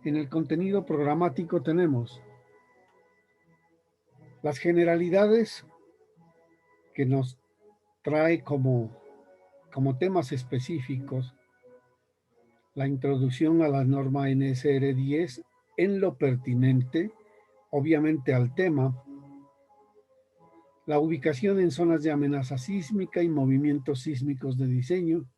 En el contenido programático tenemos las generalidades que nos trae como temas específicos la introducción a la norma NSR 10 en lo pertinente, obviamente al tema, la ubicación en zonas de amenaza sísmica y movimientos sísmicos de diseño,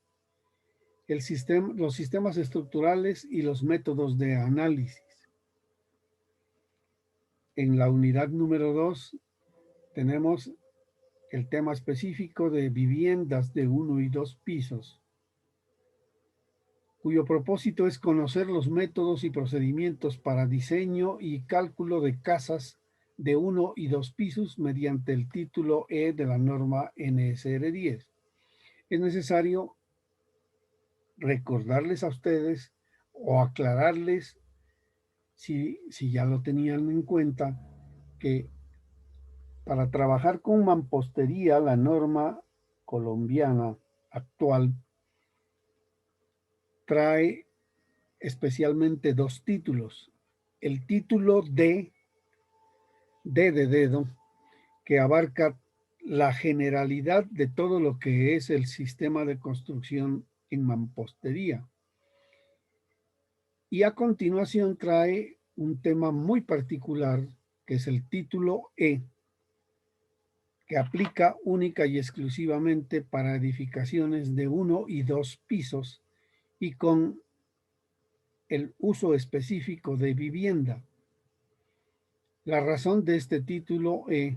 los sistemas estructurales y los métodos de análisis. En la unidad número 2 tenemos el tema específico de viviendas de 1 y 2 pisos, cuyo propósito es conocer los métodos y procedimientos para diseño y cálculo de casas de 1 y 2 pisos mediante el título E de la norma NSR 10. Es necesario recordarles a ustedes o aclararles, si ya lo tenían en cuenta, que para trabajar con mampostería, la norma colombiana actual trae especialmente dos títulos. El título D de dedo, que abarca la generalidad de todo lo que es el sistema de construcción en mampostería. Y a continuación trae un tema muy particular, que es el título E, que aplica única y exclusivamente para edificaciones de 1 y 2 pisos y con el uso específico de vivienda. La razón de este título E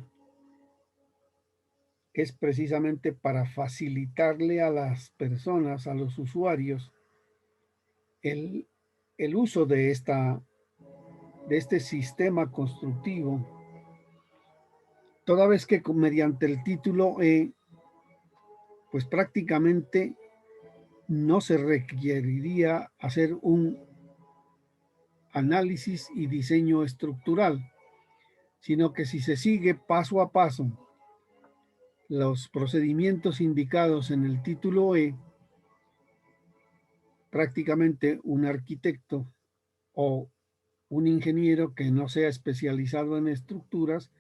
es precisamente para facilitarle a las personas, a los usuarios, el, el uso de este sistema constructivo, toda vez que mediante el título E, pues prácticamente no se requeriría hacer un análisis y diseño estructural, sino que si se sigue paso a paso los procedimientos indicados en el título E, prácticamente un arquitecto o un ingeniero que no sea especializado en estructuras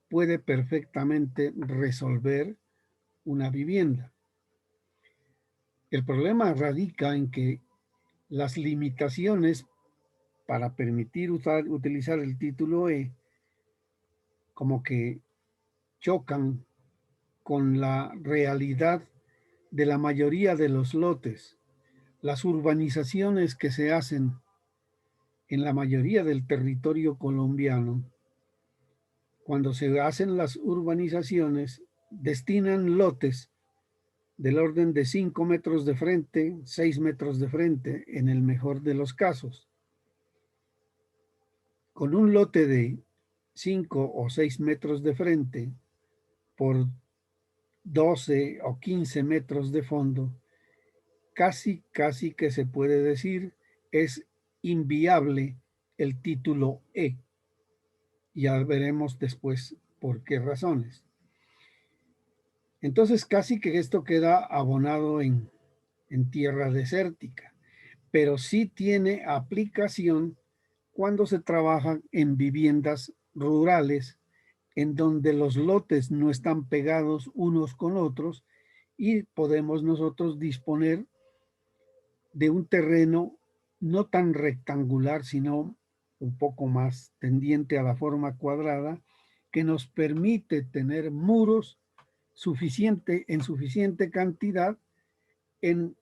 puede perfectamente resolver una vivienda. El problema radica en que las limitaciones para permitir utilizar el título E como que chocan con la realidad de la mayoría de los lotes. Las urbanizaciones que se hacen en la mayoría del territorio colombiano, cuando se hacen las urbanizaciones, destinan lotes del orden de 5 metros de frente, 6 metros de frente, en el mejor de los casos. Con un lote de 5 o 6 metros de frente por 12 o 15 metros de fondo, casi que se puede decir es inviable el título E. Ya veremos después por qué razones. Entonces casi que esto queda abonado en tierra desértica, pero sí tiene aplicación cuando se trabaja en viviendas rurales, en donde los lotes no están pegados unos con otros y podemos nosotros disponer de un terreno no tan rectangular, sino un poco más tendiente a la forma cuadrada, que nos permite tener muros en suficiente cantidad en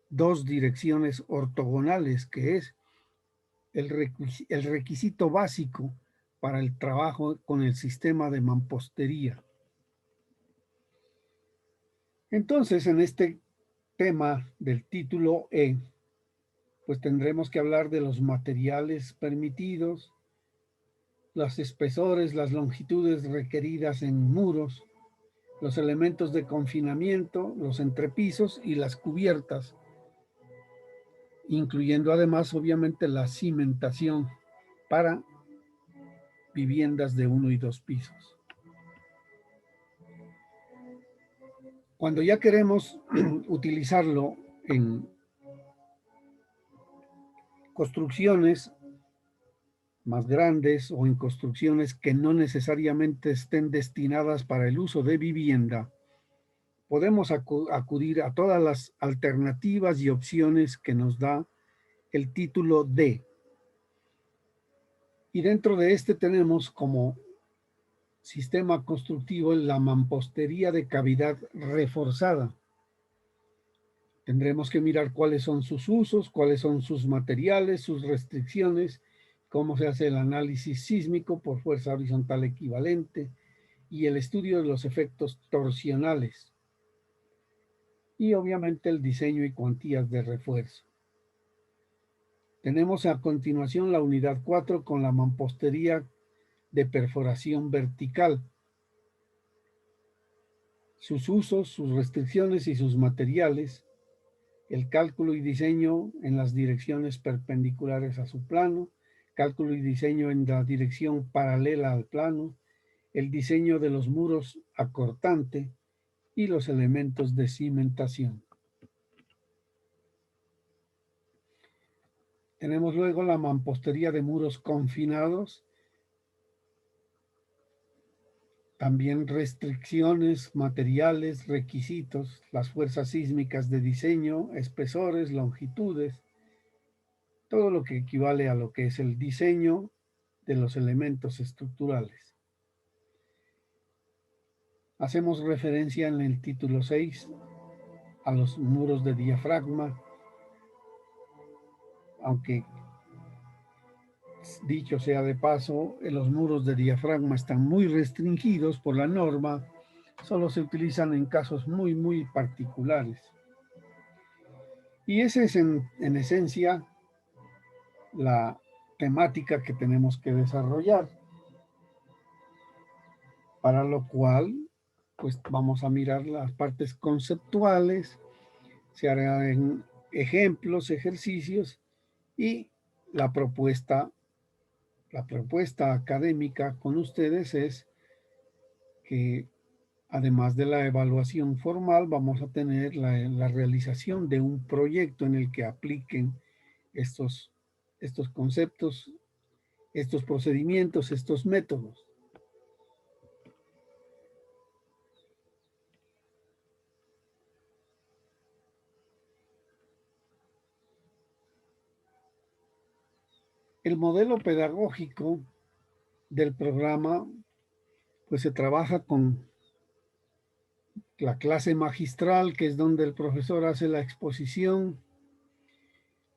dos direcciones ortogonales, que es el requisito básico para el trabajo con el sistema de mampostería. Entonces, en este tema del título E, pues tendremos que hablar de los materiales permitidos, los espesores, las longitudes requeridas en muros, los elementos de confinamiento, los entrepisos y las cubiertas, incluyendo además obviamente la cimentación para viviendas de 1 y 2 pisos. Cuando ya queremos utilizarlo en construcciones más grandes o en construcciones que no necesariamente estén destinadas para el uso de vivienda, podemos acudir a todas las alternativas y opciones que nos da el título D. Y dentro de este tenemos como sistema constructivo la mampostería de cavidad reforzada. Tendremos que mirar cuáles son sus usos, cuáles son sus materiales, sus restricciones, cómo se hace el análisis sísmico por fuerza horizontal equivalente y el estudio de los efectos torsionales. Y obviamente el diseño y cuantías de refuerzo. Tenemos a continuación la unidad 4 con la mampostería de perforación vertical. Sus usos, sus restricciones y sus materiales, el cálculo y diseño en las direcciones perpendiculares a su plano, cálculo y diseño en la dirección paralela al plano, el diseño de los muros acortante y los elementos de cimentación. Tenemos luego la mampostería de muros confinados, también restricciones, materiales, requisitos, las fuerzas sísmicas de diseño, espesores, longitudes, todo lo que equivale a lo que es el diseño de los elementos estructurales. Hacemos referencia en el título 6 a los muros de diafragma, aunque dicho sea de paso, los muros de diafragma están muy restringidos por la norma, solo se utilizan en casos muy particulares. Y esa es en esencia la temática que tenemos que desarrollar, para lo cual pues vamos a mirar las partes conceptuales, se harán ejemplos, ejercicios y la propuesta académica con ustedes es que además de la evaluación formal vamos a tener la realización de un proyecto en el que apliquen estos conceptos, estos procedimientos, estos métodos. El modelo pedagógico del programa, pues se trabaja con la clase magistral, que es donde el profesor hace la exposición,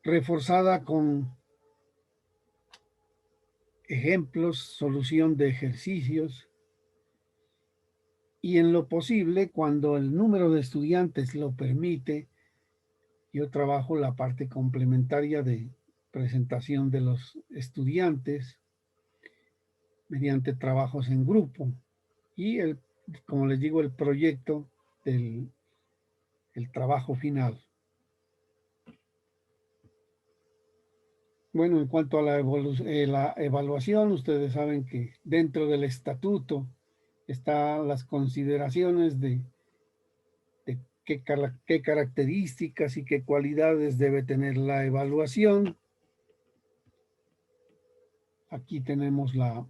reforzada con ejemplos, solución de ejercicios, y en lo posible, cuando el número de estudiantes lo permite, yo trabajo la parte complementaria de presentación de los estudiantes mediante trabajos en grupo y como les digo, el proyecto del trabajo final. Bueno, en cuanto a la evaluación, ustedes saben que dentro del estatuto están las consideraciones de qué características y qué cualidades debe tener la evaluación. Aquí tenemos la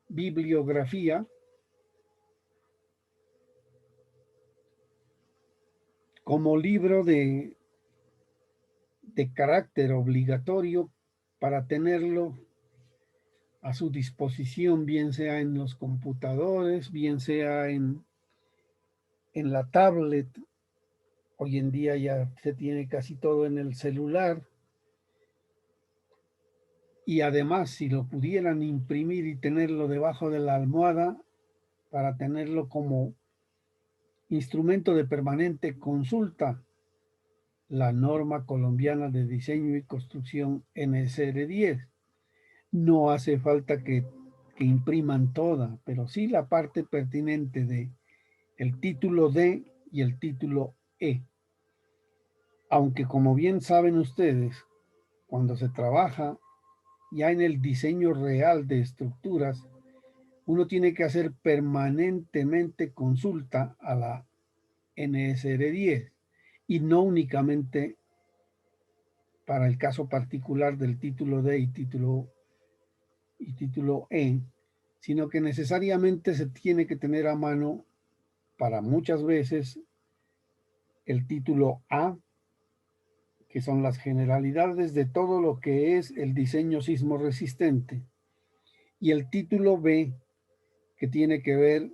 bibliografía como libro de carácter obligatorio para tenerlo a su disposición, bien sea en los computadores, bien sea en la tablet. Hoy en día ya se tiene casi todo en el celular. Y además, si lo pudieran imprimir y tenerlo debajo de la almohada, para tenerlo como instrumento de permanente consulta, la norma colombiana de diseño y construcción NSR10. No hace falta que impriman toda, pero sí la parte pertinente de el título D y el título E. Aunque como bien saben ustedes, cuando se trabaja ya en el diseño real de estructuras, uno tiene que hacer permanentemente consulta a la NSR10 y no únicamente para el caso particular del título D y título y título E, sino que necesariamente se tiene que tener a mano para muchas veces el título A, que son las generalidades de todo lo que es el diseño sismo resistente, y el título B, que tiene que ver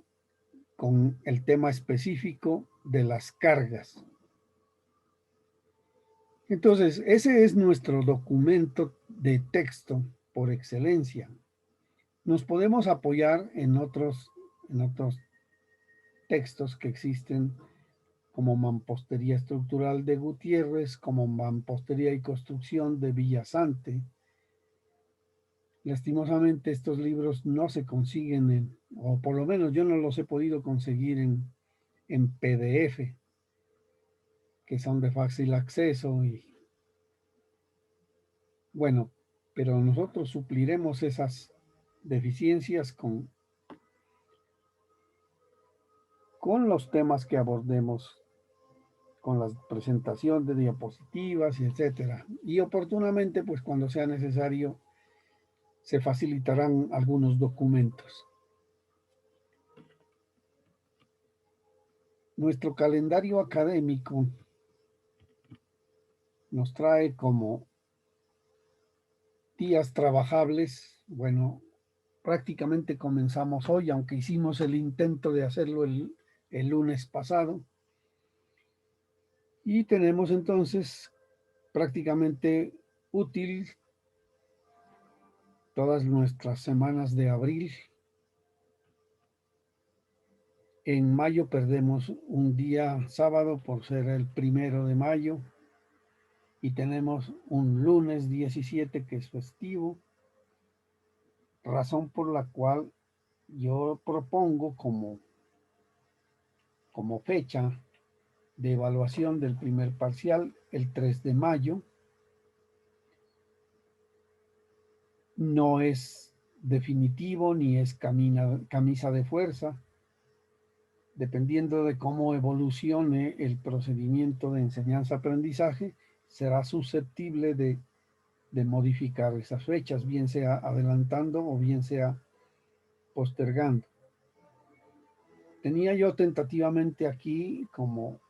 con el tema específico de las cargas. Entonces, ese es nuestro documento de texto por excelencia. Nos podemos apoyar en otros textos que existen, como Mampostería Estructural de Gutiérrez, como Mampostería y Construcción de Villasante. Lastimosamente estos libros no se consiguen o por lo menos yo no los he podido conseguir en PDF, que son de fácil acceso y bueno, pero nosotros supliremos esas deficiencias con los temas que abordemos, con la presentación de diapositivas, etcétera. Y oportunamente, pues cuando sea necesario, se facilitarán algunos documentos. Nuestro calendario académico nos trae como días trabajables. Bueno, prácticamente comenzamos hoy, aunque hicimos el intento de hacerlo el lunes pasado. Y tenemos entonces prácticamente útil todas nuestras semanas de abril. En mayo perdemos un día sábado por ser el 1 de mayo y tenemos un lunes 17 que es festivo, razón por la cual yo propongo como fecha de evaluación del primer parcial el 3 de mayo. No es definitivo ni es camisa de fuerza, dependiendo de cómo evolucione el procedimiento de enseñanza-aprendizaje, será susceptible de modificar esas fechas, bien sea adelantando o bien sea postergando. Tenía yo tentativamente aquí como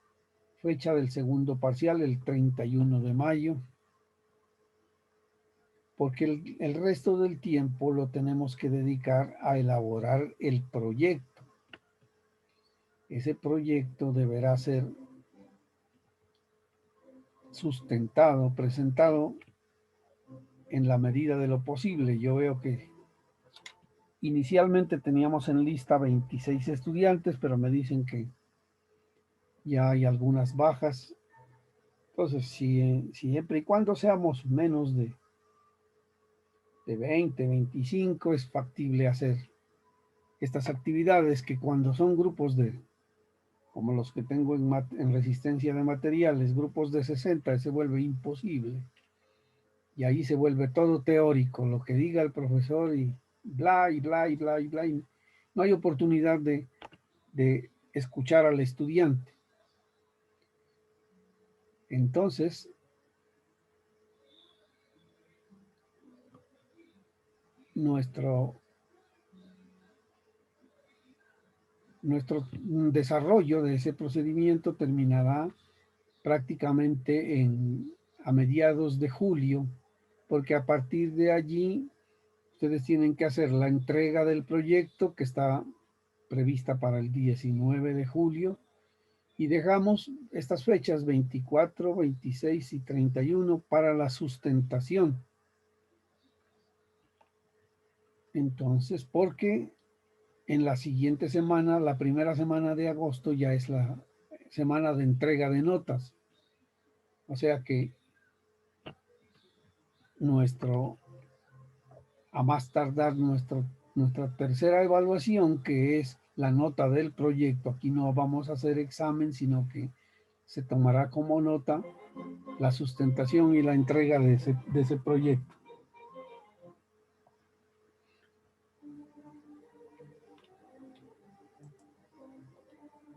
fecha del segundo parcial el 31 de mayo, porque el resto del tiempo lo tenemos que dedicar a elaborar el proyecto. Ese proyecto deberá ser sustentado, presentado en la medida de lo posible. Yo veo que inicialmente teníamos en lista 26 estudiantes, pero me dicen que ya hay algunas bajas. Entonces, siempre y cuando seamos menos de 20, 25, es factible hacer estas actividades que cuando son grupos como los que tengo en resistencia de materiales, grupos de 60, se vuelve imposible. Y ahí se vuelve todo teórico, lo que diga el profesor y bla, y bla, y bla, y bla. Y no hay oportunidad de escuchar al estudiante. Entonces, nuestro desarrollo de ese procedimiento terminará prácticamente a mediados de julio, porque a partir de allí ustedes tienen que hacer la entrega del proyecto que está prevista para el 19 de julio y dejamos estas fechas 24, 26 y 31 para la sustentación. Entonces, porque en la siguiente semana, la primera semana de agosto, ya es la semana de entrega de notas. O sea que a más tardar, nuestra tercera evaluación, que es la nota del proyecto, aquí no vamos a hacer examen, sino que se tomará como nota la sustentación y la entrega de ese proyecto.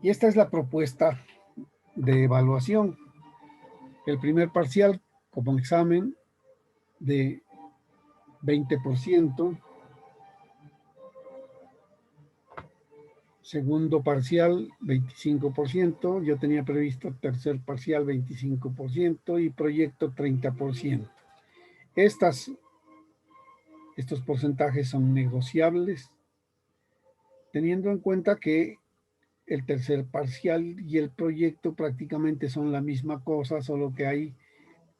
Y esta es la propuesta de evaluación. El primer parcial como examen de 20%, segundo parcial 25%, yo tenía previsto tercer parcial 25% y proyecto 30%. Estos porcentajes son negociables, teniendo en cuenta que el tercer parcial y el proyecto prácticamente son la misma cosa, solo que hay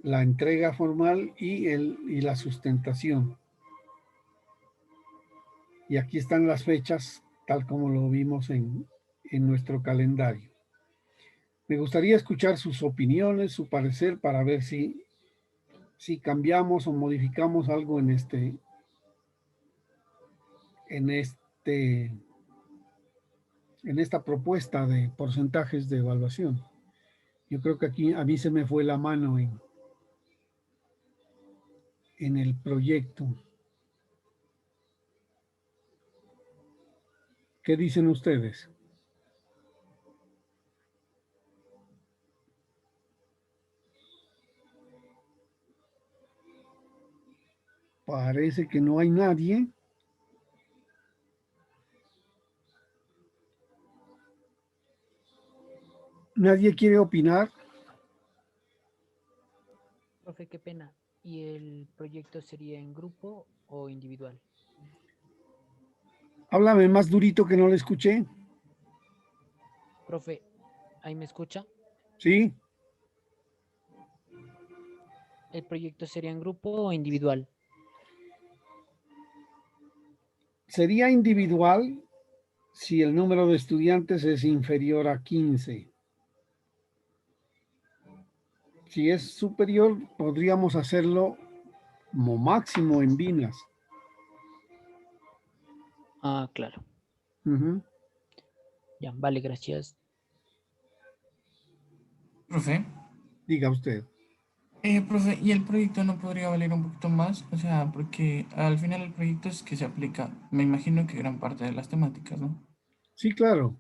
la entrega formal y la sustentación. Y aquí están las fechas, tal como lo vimos en nuestro calendario. Me gustaría escuchar sus opiniones, su parecer, para ver si cambiamos o modificamos algo en esta propuesta de porcentajes de evaluación. Yo creo que aquí a mí se me fue la mano en el proyecto. ¿Qué dicen ustedes? Parece que no hay nadie. ¿Nadie quiere opinar? Profe, qué pena. ¿Y el proyecto sería en grupo o individual? Háblame más durito que no le escuché. Profe, ¿ahí me escucha? ¿Sí? ¿El proyecto sería en grupo o individual? Sería individual si el número de estudiantes es inferior a 15. Si es superior, podríamos hacerlo como máximo en Vinas. Ah, claro. Ujú. Ya, vale, gracias. Profe, Diga usted. profe, ¿y el proyecto no podría valer un poquito más? O sea, porque al final el proyecto es que se aplica, me imagino que gran parte de las temáticas, ¿no? Sí, claro.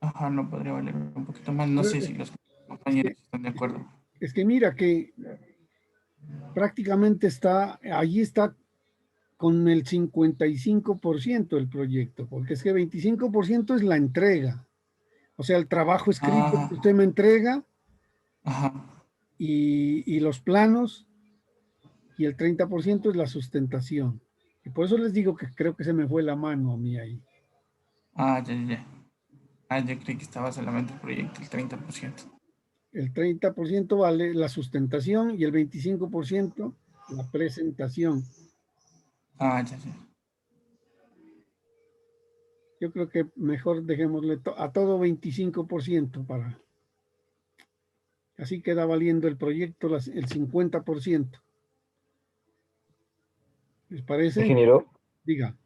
Ajá, no podría valer un poquito más. No Pero sé si los Es compañeros que, están de es que, acuerdo. es que mira que prácticamente allí está con el 55% el proyecto, porque es que 25% es la entrega. O sea, el trabajo escrito Ah, que usted me entrega ajá. y los planos, y el 30% es la sustentación. Y por eso les digo que creo que se me fue la mano a mí ahí. Ah, ya, ya, ya. Ah, yo creí que estaba solamente el proyecto, el 30%. El 30% vale la sustentación y el 25% la presentación. Ah, ya, ya. Yo creo que mejor dejémosle a todo 25% para... Así queda valiendo el proyecto el 50%. ¿Les parece? Ingeniero, Diga.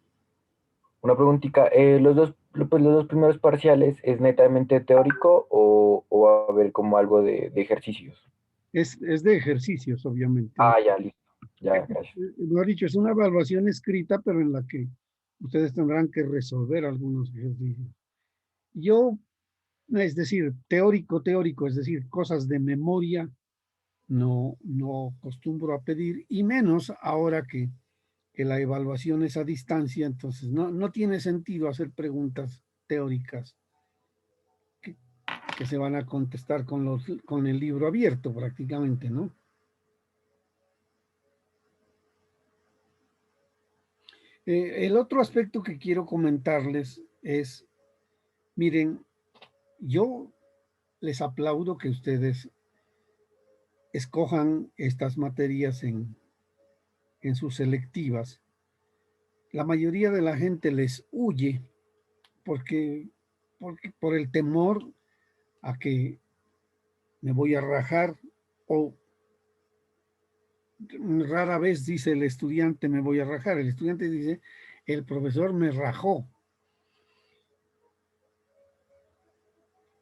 una preguntita. Pues los dos primeros parciales, ¿es netamente teórico o va a haber como algo de ejercicios? Es de ejercicios, obviamente. Ah, ya, listo. Ya, gracias. Lo ha dicho, es una evaluación escrita, pero en la que ustedes tendrán que resolver algunos ejercicios. Yo, es decir, teórico, es decir, cosas de memoria, no acostumbro a pedir, y menos ahora que la evaluación es a distancia, entonces no tiene sentido hacer preguntas teóricas que, que se van a contestar con el libro abierto prácticamente, ¿no? El otro aspecto que quiero comentarles es, miren, yo les aplaudo que ustedes escojan estas materias en sus selectivas. La mayoría de la gente les huye porque, por el temor a que me voy a rajar, o rara vez dice el estudiante me voy a rajar, el estudiante dice el profesor me rajó.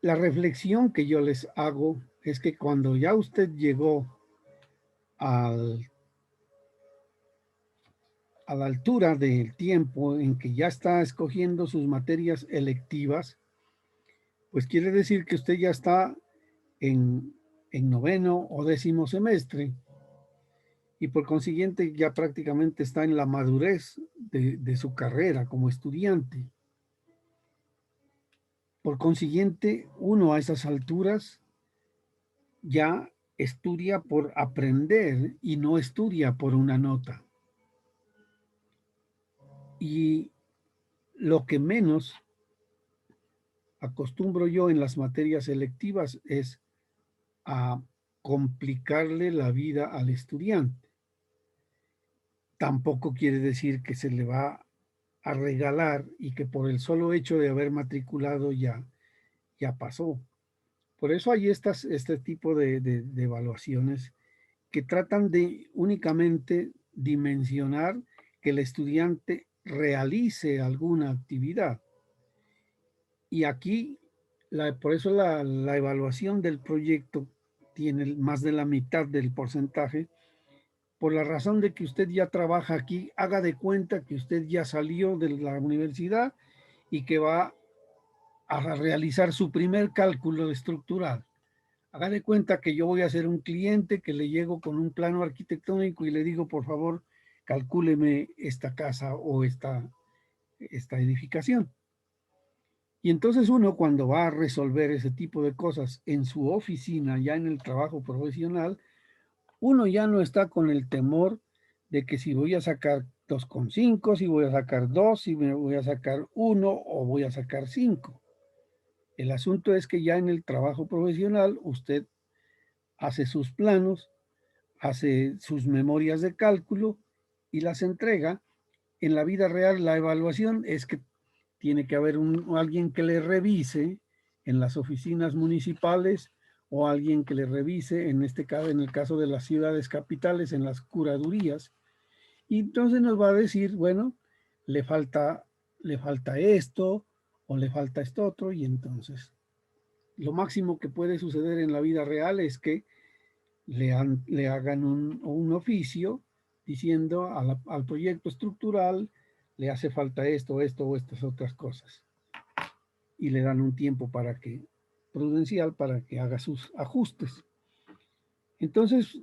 La reflexión que yo les hago es que cuando ya usted llegó al, a la altura del tiempo en que ya está escogiendo sus materias electivas, pues quiere decir que usted ya está en noveno o décimo semestre y por consiguiente ya prácticamente está en la madurez de su carrera como estudiante. por consiguiente, uno a esas alturas ya estudia por aprender y no estudia por una nota. Y lo que menos acostumbro yo en las materias selectivas es a complicarle la vida al estudiante. Tampoco quiere decir que se le va a regalar y que por el solo hecho de haber matriculado ya pasó. Por eso hay este tipo de evaluaciones que tratan de únicamente dimensionar que el estudiante realice alguna actividad. Y aquí, por eso la evaluación del proyecto tiene más de la mitad del porcentaje, por la razón de que usted ya trabaja aquí, haga de cuenta que usted ya salió de la universidad y que va a realizar su primer cálculo estructural. Haga de cuenta que yo voy a ser un cliente que le llego con un plano arquitectónico y le digo, por favor, calcúleme esta casa o esta edificación. Y entonces uno cuando va a resolver ese tipo de cosas en su oficina, ya en el trabajo profesional, uno ya no está con el temor de que si voy a sacar 2,5, si voy a sacar 2, si me voy a sacar 1 o voy a sacar 5. El asunto es que ya en el trabajo profesional usted hace sus planos, hace sus memorias de cálculo y las entrega. En la vida real la evaluación es que tiene que haber alguien que le revise en las oficinas municipales o alguien que le revise, en este caso, en el caso de las ciudades capitales, en las curadurías. Y entonces nos va a decir, bueno, le falta esto o le falta esto otro. Y entonces lo máximo que puede suceder en la vida real es que le hagan un oficio diciendo al proyecto estructural le hace falta esto, esto o estas otras cosas. Y le dan un tiempo prudencial para que haga sus ajustes. Entonces,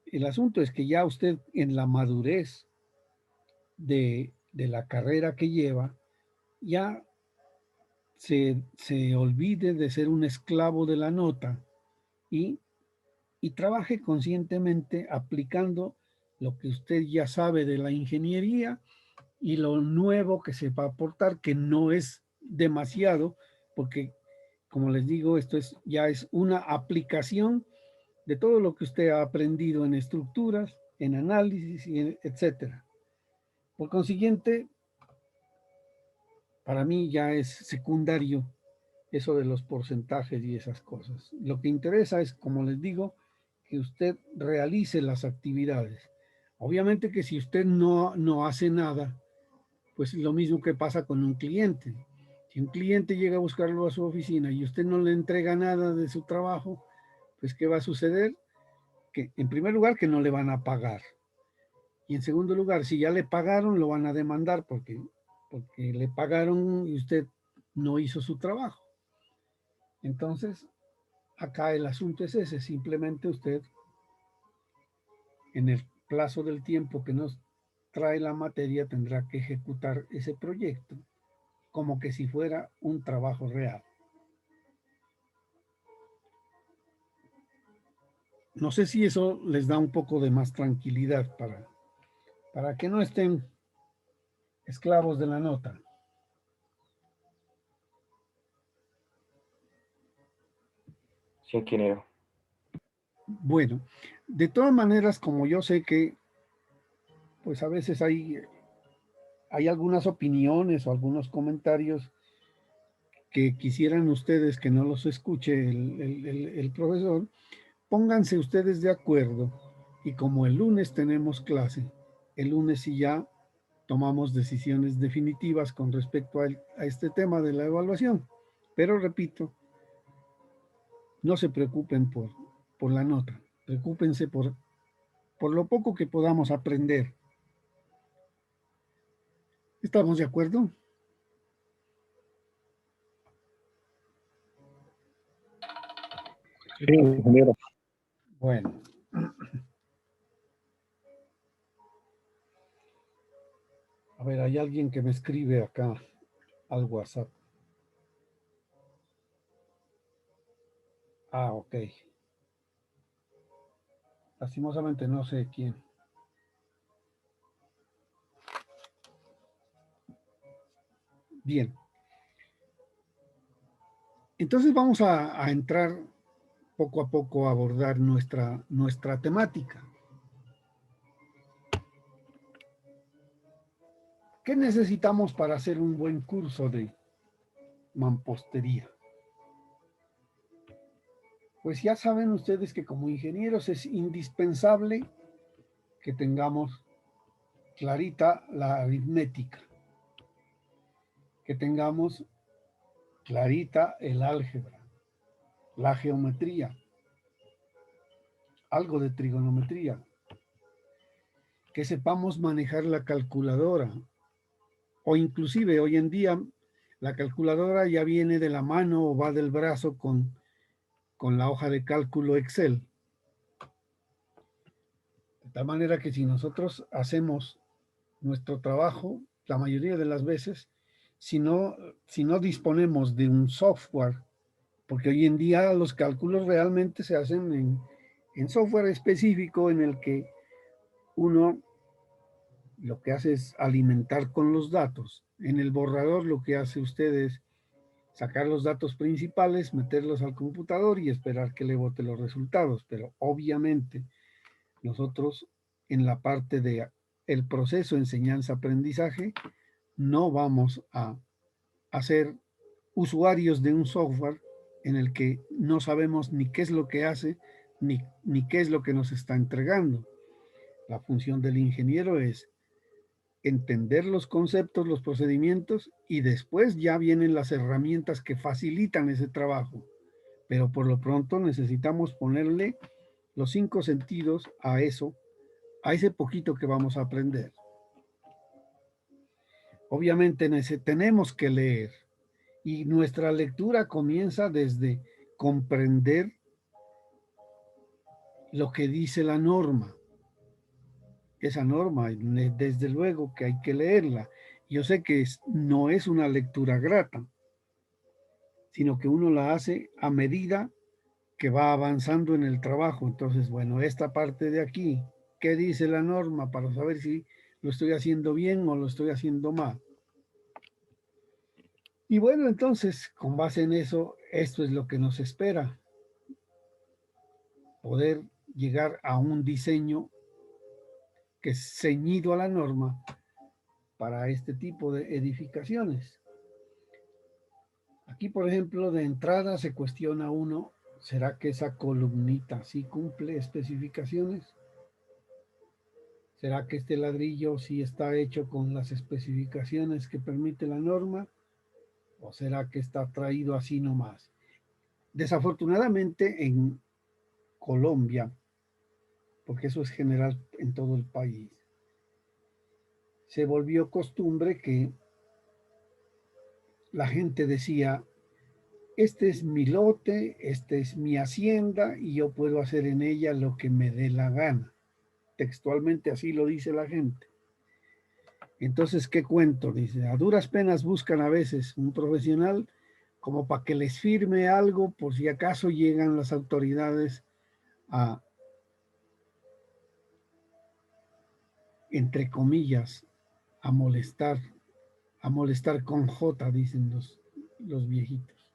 el asunto es que ya usted en la madurez de la carrera que lleva, ya se olvide de ser un esclavo de la nota y trabaje conscientemente aplicando lo que usted ya sabe de la ingeniería y lo nuevo que se va a aportar, que no es demasiado, porque como les digo, ya es una aplicación de todo lo que usted ha aprendido en estructuras, en análisis, etcétera. Por consiguiente, para mí ya es secundario eso de los porcentajes y esas cosas. Lo que interesa es, como les digo, que usted realice las actividades. Obviamente que si usted no hace nada, pues lo mismo que pasa con un cliente. Si un cliente llega a buscarlo a su oficina y usted no le entrega nada de su trabajo, pues ¿qué va a suceder? Que en primer lugar que no le van a pagar. Y en segundo lugar, si ya le pagaron, lo van a demandar porque le pagaron y usted no hizo su trabajo. Entonces, acá el asunto es ese, simplemente usted, en el plazo del tiempo que nos trae la materia, tendrá que ejecutar ese proyecto como que si fuera un trabajo real. No sé si eso les da un poco de más tranquilidad para que no estén esclavos de la nota. Sí, ingeniero. Bueno, de todas maneras, como yo sé que pues a veces hay algunas opiniones o algunos comentarios que quisieran ustedes que no los escuche el profesor, pónganse ustedes de acuerdo y como el lunes tenemos clase, el lunes sí ya tomamos decisiones definitivas con respecto a este tema de la evaluación. Pero repito, no se preocupen por la nota, preocúpense por lo poco que podamos aprender. ¿Estamos de acuerdo? Sí, ingeniero. Bueno. A ver, hay alguien que me escribe acá al WhatsApp. Ah, ok. Lastimosamente no sé quién. Bien. Entonces vamos a entrar poco a poco a abordar nuestra temática. ¿Qué necesitamos para hacer un buen curso de mampostería? Pues ya saben ustedes que como ingenieros es indispensable que tengamos clarita la aritmética, que tengamos clarita el álgebra, la geometría, algo de trigonometría, que sepamos manejar la calculadora, o inclusive hoy en día la calculadora ya viene de la mano o va del brazo con la hoja de cálculo Excel. De tal manera que si nosotros hacemos nuestro trabajo, la mayoría de las veces, si no disponemos de un software, porque hoy en día los cálculos realmente se hacen en software específico en el que uno lo que hace es alimentar con los datos. En el borrador lo que hace usted es sacar los datos principales, meterlos al computador y esperar que le bote los resultados. Pero obviamente nosotros en la parte de el proceso enseñanza-aprendizaje no vamos a ser usuarios de un software en el que no sabemos ni qué es lo que hace, ni qué es lo que nos está entregando. La función del ingeniero es entender los conceptos, los procedimientos y después ya vienen las herramientas que facilitan ese trabajo. Pero por lo pronto necesitamos ponerle los 5 sentidos a eso, a ese poquito que vamos a aprender. Obviamente tenemos que leer y nuestra lectura comienza desde comprender lo que dice la norma. Esa norma, desde luego que hay que leerla. Yo sé que no es una lectura grata, sino que uno la hace a medida que va avanzando en el trabajo. Entonces, bueno, esta parte de aquí, ¿qué dice la norma para saber si lo estoy haciendo bien o lo estoy haciendo mal? Y bueno, entonces, con base en eso, esto es lo que nos espera, poder llegar a un diseño que es ceñido a la norma para este tipo de edificaciones. Aquí, por ejemplo, de entrada se cuestiona uno, ¿será que esa columnita sí cumple especificaciones? ¿Será que este ladrillo sí está hecho con las especificaciones que permite la norma? ¿O será que está traído así nomás? Desafortunadamente en Colombia, porque eso es general en todo el país, se volvió costumbre que la gente decía, este es mi lote, esta es mi hacienda y yo puedo hacer en ella lo que me dé la gana. Textualmente así lo dice la gente. Entonces, ¿qué cuento? Dice, a duras penas buscan a veces un profesional como para que les firme algo por si acaso llegan las autoridades a, entre comillas, a molestar con J, dicen los viejitos.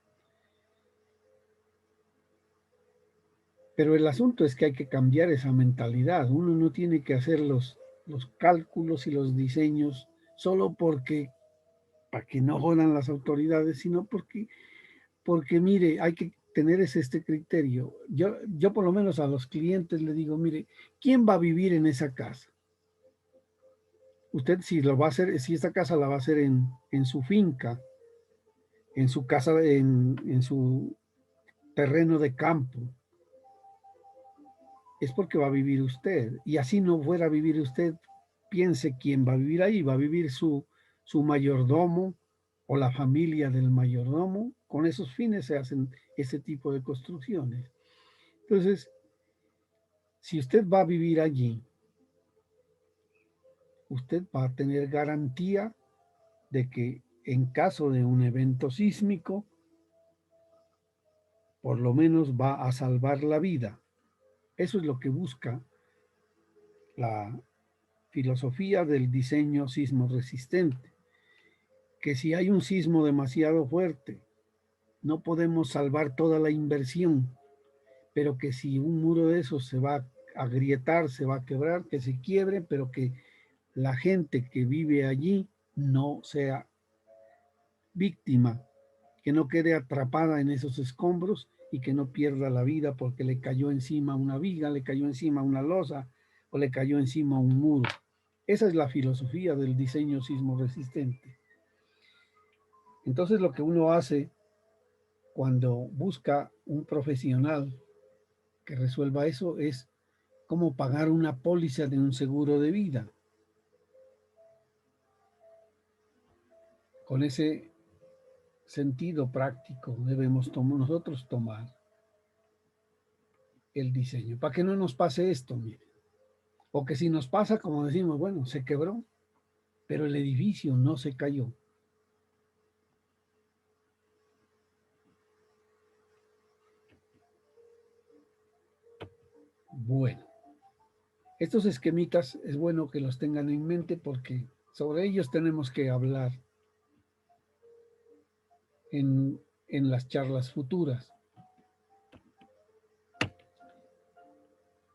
Pero el asunto es que hay que cambiar esa mentalidad. Uno no tiene que hacer los cálculos y los diseños solo porque, para que no jodan las autoridades, sino porque mire, hay que tener este criterio. Yo por lo menos a los clientes le digo, mire, ¿quién va a vivir en esa casa? Usted si lo va a hacer, si esta casa la va a hacer en su finca, en su casa, en su terreno de campo, es porque va a vivir usted. Y así no fuera a vivir usted, piense quién va a vivir ahí. Va a vivir su mayordomo o la familia del mayordomo. Con esos fines se hacen ese tipo de construcciones. Entonces, si usted va a vivir allí, usted va a tener garantía de que en caso de un evento sísmico, por lo menos va a salvar la vida. Eso es lo que busca la filosofía del diseño sismo resistente, que si hay un sismo demasiado fuerte, no podemos salvar toda la inversión, pero que si un muro de esos se va a agrietar, se va a quebrar, que se quiebre, pero que la gente que vive allí no sea víctima, que no quede atrapada en esos escombros y que no pierda la vida porque le cayó encima una viga, le cayó encima una losa o le cayó encima un muro. Esa es la filosofía del diseño sismo resistente. Entonces lo que uno hace cuando busca un profesional que resuelva eso es cómo pagar una póliza de un seguro de vida. Con ese sentido práctico debemos nosotros tomar el diseño, para que no nos pase esto, mire. O que si nos pasa, como decimos, bueno, se quebró, pero el edificio no se cayó. Bueno, estos esquemitas es bueno que los tengan en mente porque sobre ellos tenemos que hablar en las charlas futuras.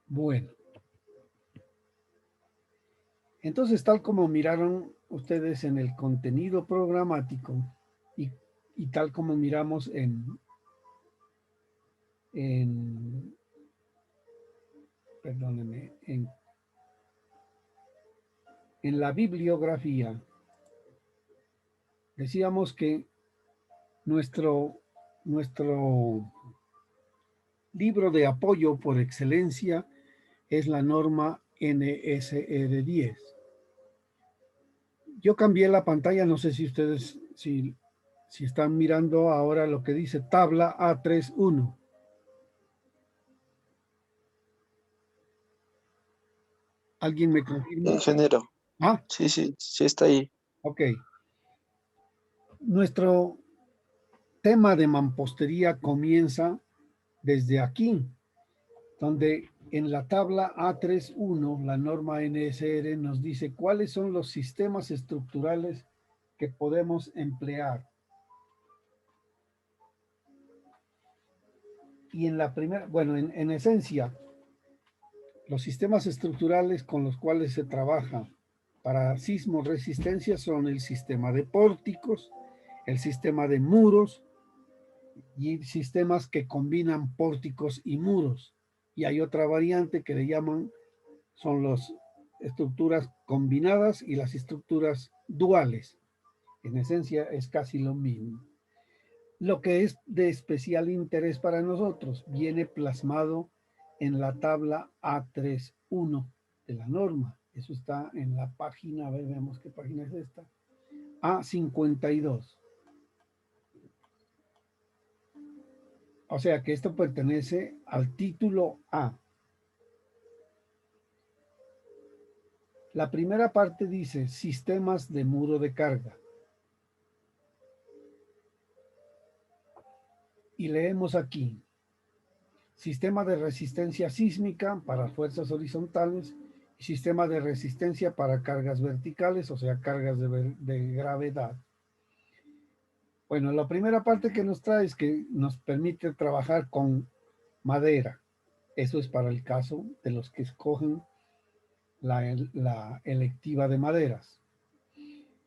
Bueno, entonces tal como miraron ustedes en el contenido programático y tal como miramos perdónenme, en la bibliografía, decíamos que nuestro libro de apoyo por excelencia es la norma NSR 10. Yo cambié la pantalla, no sé si ustedes, si están mirando ahora lo que dice tabla A31. ¿Alguien me confirma? Ingeniero, Ah, sí, sí, sí está ahí. ok. Nuestro tema de mampostería comienza desde aquí, donde en la tabla A31, la norma NSR nos dice cuáles son los sistemas estructurales que podemos emplear. Y en la primera, bueno, en esencia, los sistemas estructurales con los cuales se trabaja para sismo resistencia son el sistema de pórticos, el sistema de muros y sistemas que combinan pórticos y muros. Y hay otra variante que le llaman, son las estructuras combinadas y las estructuras duales. En esencia es casi lo mismo. Lo que es de especial interés para nosotros viene plasmado en la tabla A31 de la norma. Eso está en la página, a ver, veamos qué página es esta. A52. O sea que esto pertenece al título A. La primera parte dice sistemas de muro de carga. Y leemos aquí, sistema de resistencia sísmica para fuerzas horizontales y sistema de resistencia para cargas verticales, o sea, cargas de gravedad. Bueno, la primera parte que nos trae es que nos permite trabajar con madera. Eso es para el caso de los que escogen la electiva de maderas.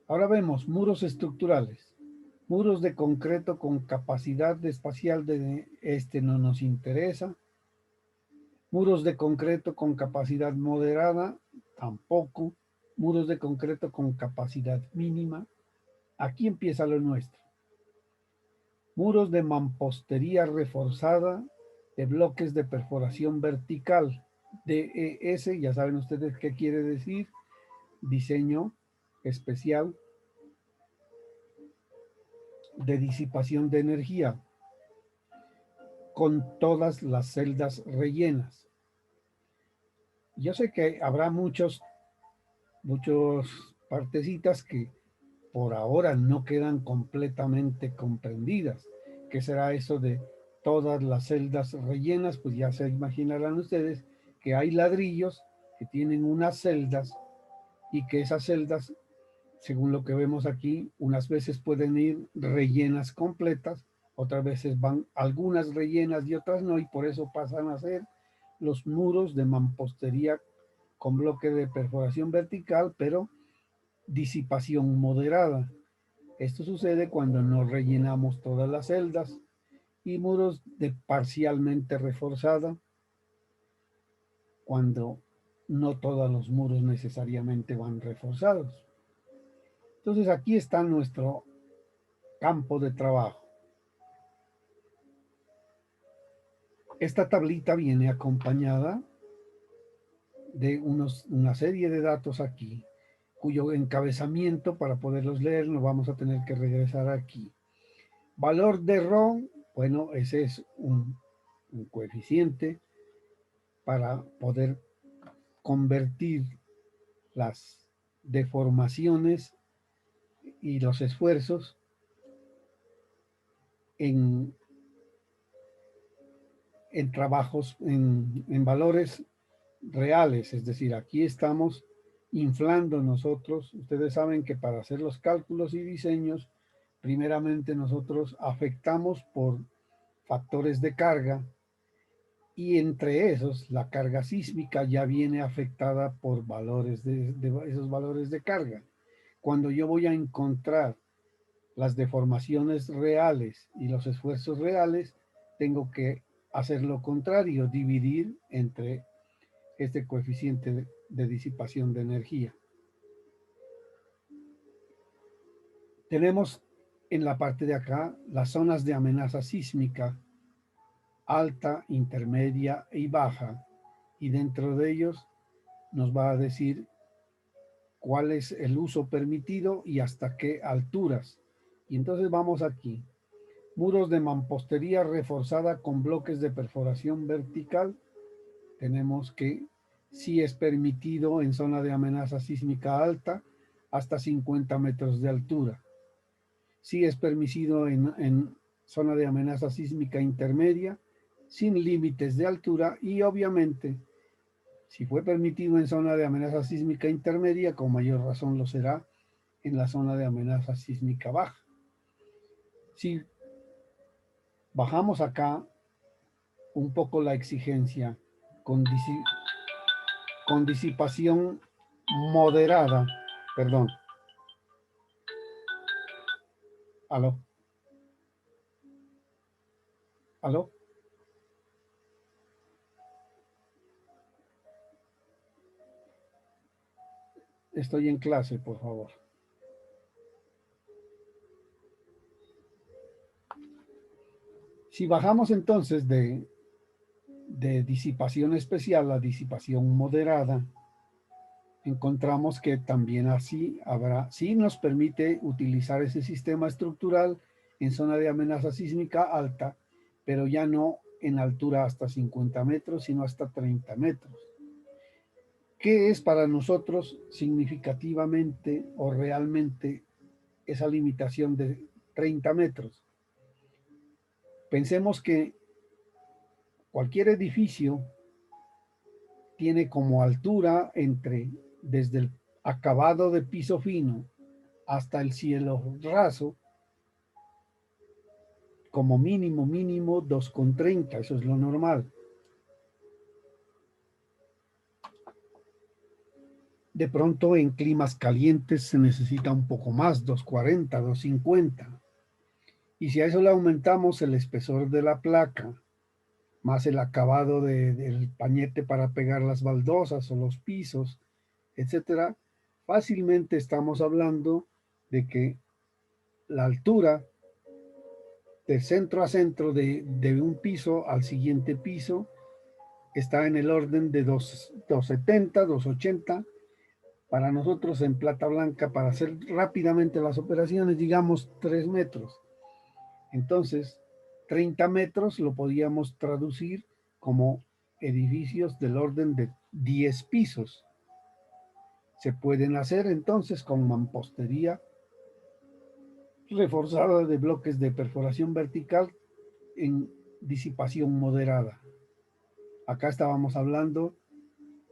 Ahora vemos muros estructurales. Muros de concreto con capacidad espacial de este no nos interesa. Muros de concreto con capacidad moderada, tampoco. Muros de concreto con capacidad mínima. Aquí empieza lo nuestro. Muros de mampostería reforzada de bloques de perforación vertical. DES, ya saben ustedes qué quiere decir. Diseño especial de disipación de energía con todas las celdas rellenas. Yo sé que habrá muchas partecitas que por ahora no quedan completamente comprendidas. ¿Qué será eso de todas las celdas rellenas, pues ya se imaginarán ustedes que hay ladrillos que tienen unas celdas y que esas celdas, según lo que vemos aquí, unas veces pueden ir rellenas completas, otras veces van algunas rellenas y otras no, y por eso pasan a ser los muros de mampostería con bloque de perforación vertical, pero disipación moderada. Esto sucede cuando no rellenamos todas las celdas, y muros de parcialmente reforzada, cuando no todos los muros necesariamente van reforzados. Entonces aquí está nuestro campo de trabajo. Esta tablita viene acompañada de una serie de datos aquí, cuyo encabezamiento, para poderlos leer, nos vamos a tener que regresar aquí. Valor de Rho, bueno, ese es un coeficiente para poder convertir las deformaciones y los esfuerzos en trabajos, en valores reales. Es decir, aquí estamos inflando nosotros. Ustedes saben que para hacer los cálculos y diseños, primeramente nosotros afectamos por factores de carga, y entre esos la carga sísmica ya viene afectada por valores de esos valores de carga. Cuando yo voy a encontrar las deformaciones reales y los esfuerzos reales, tengo que hacer lo contrario, dividir entre este coeficiente de disipación de energía. Tenemos en la parte de acá las zonas de amenaza sísmica, alta, intermedia y baja, y dentro de ellos nos va a decir cuál es el uso permitido y hasta qué alturas. Y entonces vamos aquí. Muros de mampostería reforzada con bloques de perforación vertical. Tenemos que sí es permitido en zona de amenaza sísmica alta hasta 50 metros de altura. Sí es permitido en zona de amenaza sísmica intermedia, sin límites de altura, y obviamente, si fue permitido en zona de amenaza sísmica intermedia, con mayor razón lo será en la zona de amenaza sísmica baja. Si bajamos acá un poco la exigencia con disipación moderada, perdón. ¿Aló? ¿Aló? Estoy en clase, por favor. Si bajamos entonces de disipación especial a disipación moderada, encontramos que también así sí nos permite utilizar ese sistema estructural en zona de amenaza sísmica alta, pero ya no en altura hasta 50 metros, sino hasta 30 metros. ¿Qué es para nosotros significativamente o realmente esa limitación de 30 metros? Pensemos que cualquier edificio tiene como altura desde el acabado de piso fino hasta el cielo raso, como mínimo 2,30, eso es lo normal. De pronto en climas calientes se necesita un poco más, 2,40, 2,50. Y si a eso le aumentamos el espesor de la placa, más el acabado del pañete para pegar las baldosas o los pisos, etcétera, fácilmente estamos hablando de que la altura de centro a centro de un piso al siguiente piso está en el orden de 2,70, 2,80. Para nosotros en plata blanca, para hacer rápidamente las operaciones, digamos 3 metros. Entonces, 30 metros lo podíamos traducir como edificios del orden de 10 pisos. Se pueden hacer entonces con mampostería reforzada de bloques de perforación vertical en disipación moderada. Acá estábamos hablando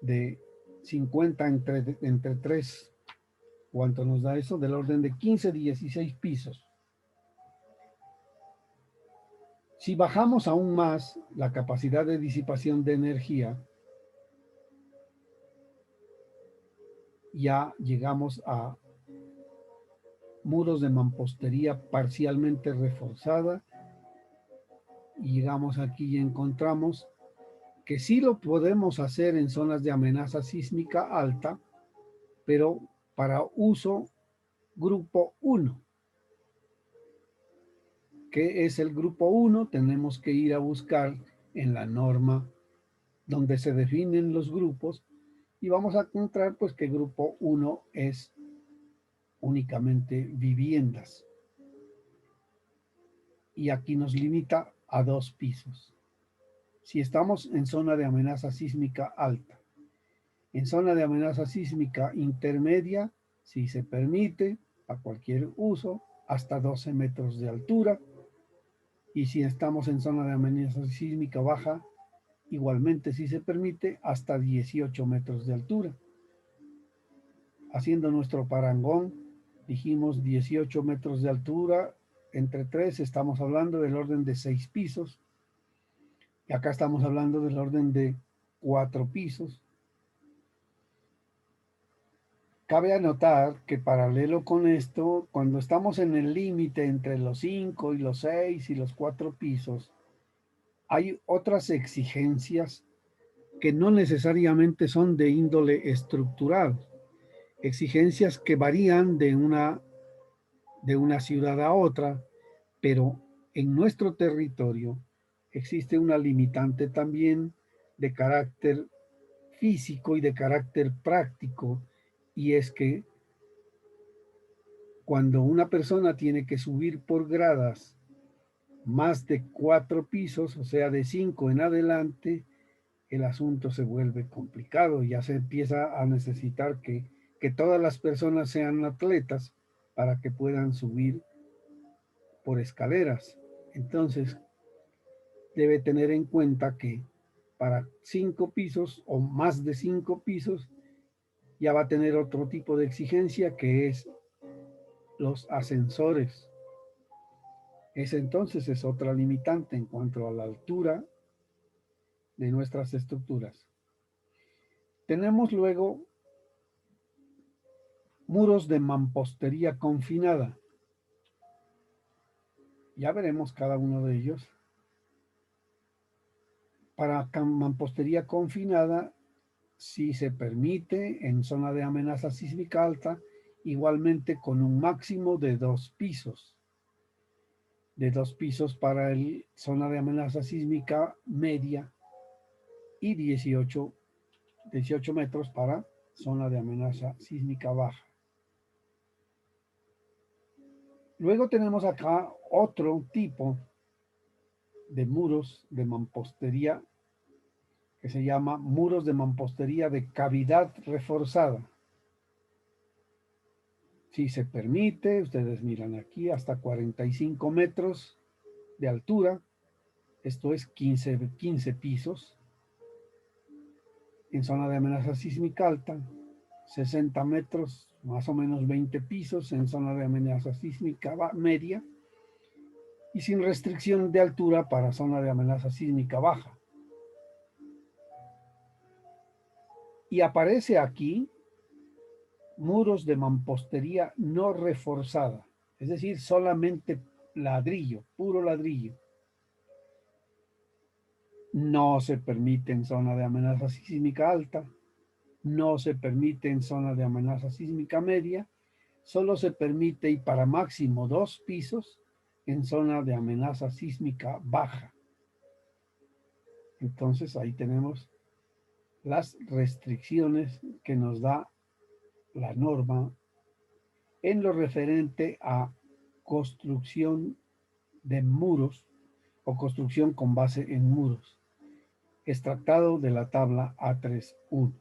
de 50 entre 3. ¿Cuánto nos da eso? Del orden de 15, 16 pisos. Si bajamos aún más la capacidad de disipación de energía, ya llegamos a muros de mampostería parcialmente reforzada y llegamos aquí y encontramos que sí lo podemos hacer en zonas de amenaza sísmica alta, pero para uso grupo 1. ¿Qué es el grupo 1? Tenemos que ir a buscar en la norma donde se definen los grupos y vamos a encontrar pues que grupo 1 es únicamente viviendas. Y aquí nos limita a 2 pisos. Si estamos en zona de amenaza sísmica alta, en zona de amenaza sísmica intermedia, si se permite a cualquier uso, hasta 12 metros de altura. Y si estamos en zona de amenaza sísmica baja, igualmente si se permite, hasta 18 metros de altura. Haciendo nuestro parangón, dijimos 18 metros de altura, entre 3 estamos hablando del orden de 6 pisos. Y acá estamos hablando del orden de 4 pisos. Cabe anotar que paralelo con esto, cuando estamos en el límite entre los 5 y los 6 y los 4 pisos, hay otras exigencias que no necesariamente son de índole estructural, exigencias que varían de una ciudad a otra, pero en nuestro territorio existe una limitante también de carácter físico y de carácter práctico, y es que cuando una persona tiene que subir por gradas más de 4 pisos, o sea, de 5 en adelante, el asunto se vuelve complicado. Ya se empieza a necesitar que todas las personas sean atletas para que puedan subir por escaleras. Entonces, debe tener en cuenta que para 5 pisos o más de 5 pisos, ya va a tener otro tipo de exigencia que es los ascensores. Ese entonces es otra limitante en cuanto a la altura de nuestras estructuras. Tenemos luego muros de mampostería confinada. Ya veremos cada uno de ellos. Para mampostería confinada, si se permite en zona de amenaza sísmica alta, igualmente con un máximo de 2 pisos. De 2 pisos para el zona de amenaza sísmica media y 18 metros para zona de amenaza sísmica baja. Luego tenemos acá otro tipo de muros de mampostería que se llama muros de mampostería de cavidad reforzada. Si se permite, ustedes miran aquí, hasta 45 metros de altura, esto es 15 pisos, en zona de amenaza sísmica alta, 60 metros, más o menos 20 pisos en zona de amenaza sísmica media, y sin restricción de altura para zona de amenaza sísmica baja. Y aparece aquí muros de mampostería no reforzada, es decir, solamente ladrillo, puro ladrillo. No se permite en zona de amenaza sísmica alta, no se permite en zona de amenaza sísmica media, solo se permite y para máximo 2 pisos en zona de amenaza sísmica baja. Entonces ahí tenemos las restricciones que nos da la norma en lo referente a construcción de muros o construcción con base en muros, extractado de la tabla A3.1.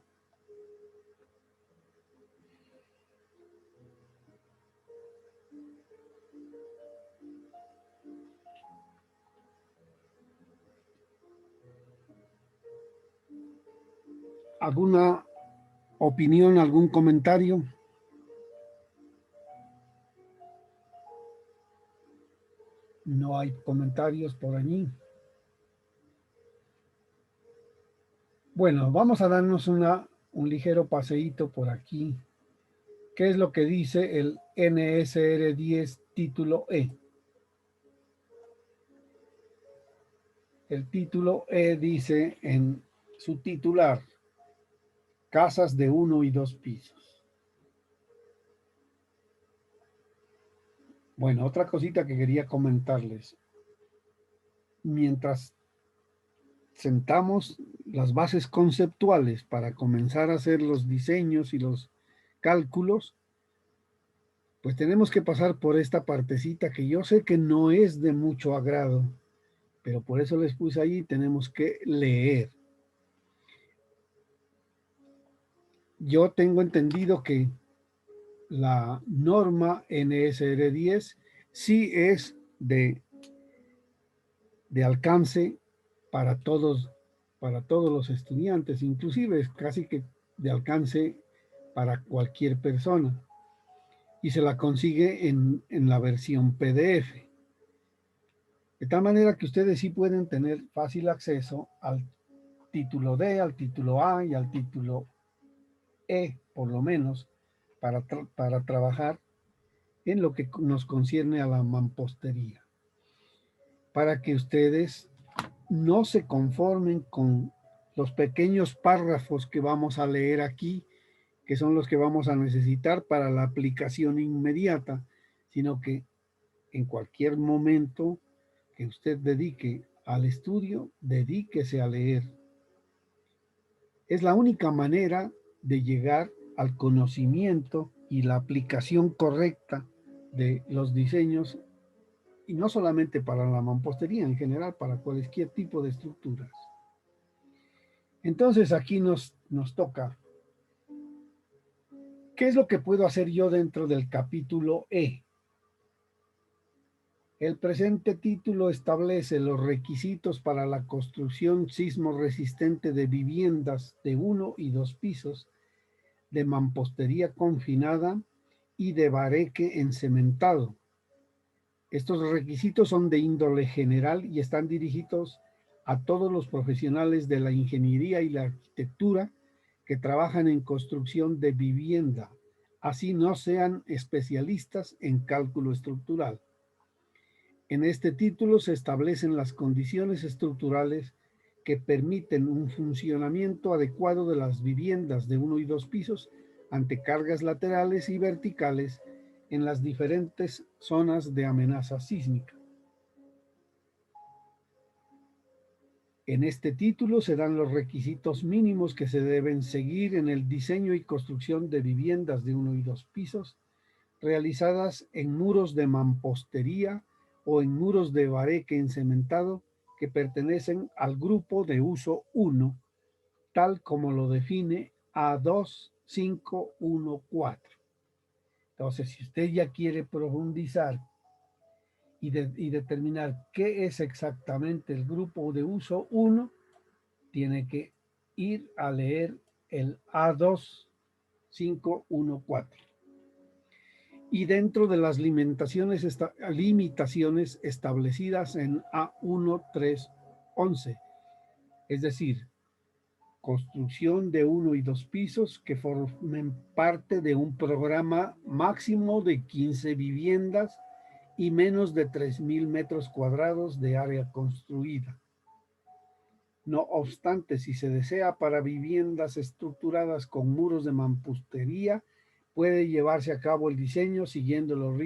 ¿Alguna opinión, algún comentario? No hay comentarios por allí. Bueno, vamos a darnos un ligero paseíto por aquí. ¿Qué es lo que dice el NSR 10 título E? El título E dice en su titular, casas de 1 y 2 pisos. Bueno, otra cosita que quería comentarles. Mientras sentamos las bases conceptuales para comenzar a hacer los diseños y los cálculos, pues tenemos que pasar por esta partecita que yo sé que no es de mucho agrado, pero por eso les puse ahí, tenemos que leer. Yo tengo entendido que la norma NSR 10 sí es de alcance para todos los estudiantes, inclusive es casi que de alcance para cualquier persona. Y se la consigue en la versión PDF. De tal manera que ustedes sí pueden tener fácil acceso al título D, al título A y al título E, por lo menos, para trabajar en lo que nos concierne a la mampostería. Para que ustedes no se conformen con los pequeños párrafos que vamos a leer aquí, que son los que vamos a necesitar para la aplicación inmediata, sino que en cualquier momento que usted dedique al estudio, dedíquese a leer. Es la única manera de llegar al conocimiento y la aplicación correcta de los diseños, y no solamente para la mampostería, en general para cualquier tipo de estructuras. Entonces aquí nos toca, ¿qué es lo que puedo hacer yo dentro del capítulo E? El presente título establece los requisitos para la construcción sismo resistente de viviendas de 1 y 2 pisos, de mampostería confinada y de bareque encementado. Estos requisitos son de índole general y están dirigidos a todos los profesionales de la ingeniería y la arquitectura que trabajan en construcción de vivienda, así no sean especialistas en cálculo estructural. En este título se establecen las condiciones estructurales que permiten un funcionamiento adecuado de las viviendas de 1 y 2 pisos ante cargas laterales y verticales en las diferentes zonas de amenaza sísmica. En este título se dan los requisitos mínimos que se deben seguir en el diseño y construcción de viviendas de 1 y 2 pisos realizadas en muros de mampostería o en muros de bareque encementado que pertenecen al grupo de uso 1, tal como lo define A2.5.1.4. Entonces, si usted ya quiere profundizar y determinar qué es exactamente el grupo de uso 1, tiene que ir a leer el A2.5.1.4. Y dentro de las limitaciones establecidas en A1.3.11, es decir, construcción de 1 y 2 pisos que formen parte de un programa máximo de 15 viviendas y menos de 3.000 metros cuadrados de área construida. No obstante, si se desea para viviendas estructuradas con muros de mampostería, puede llevarse a cabo el diseño siguiendo los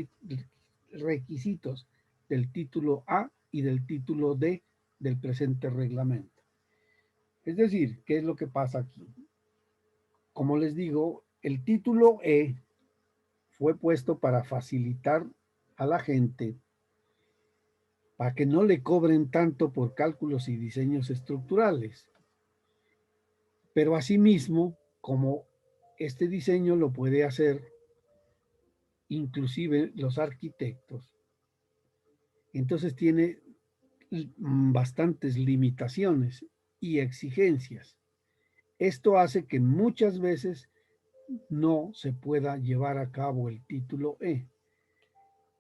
requisitos del título A y del título D del presente reglamento. Es decir, ¿qué es lo que pasa aquí? Como les digo, el título E fue puesto para facilitar a la gente, para que no le cobren tanto por cálculos y diseños estructurales. Pero asimismo, como este diseño lo puede hacer inclusive los arquitectos, entonces tiene bastantes limitaciones y exigencias. Esto hace que muchas veces no se pueda llevar a cabo el título E.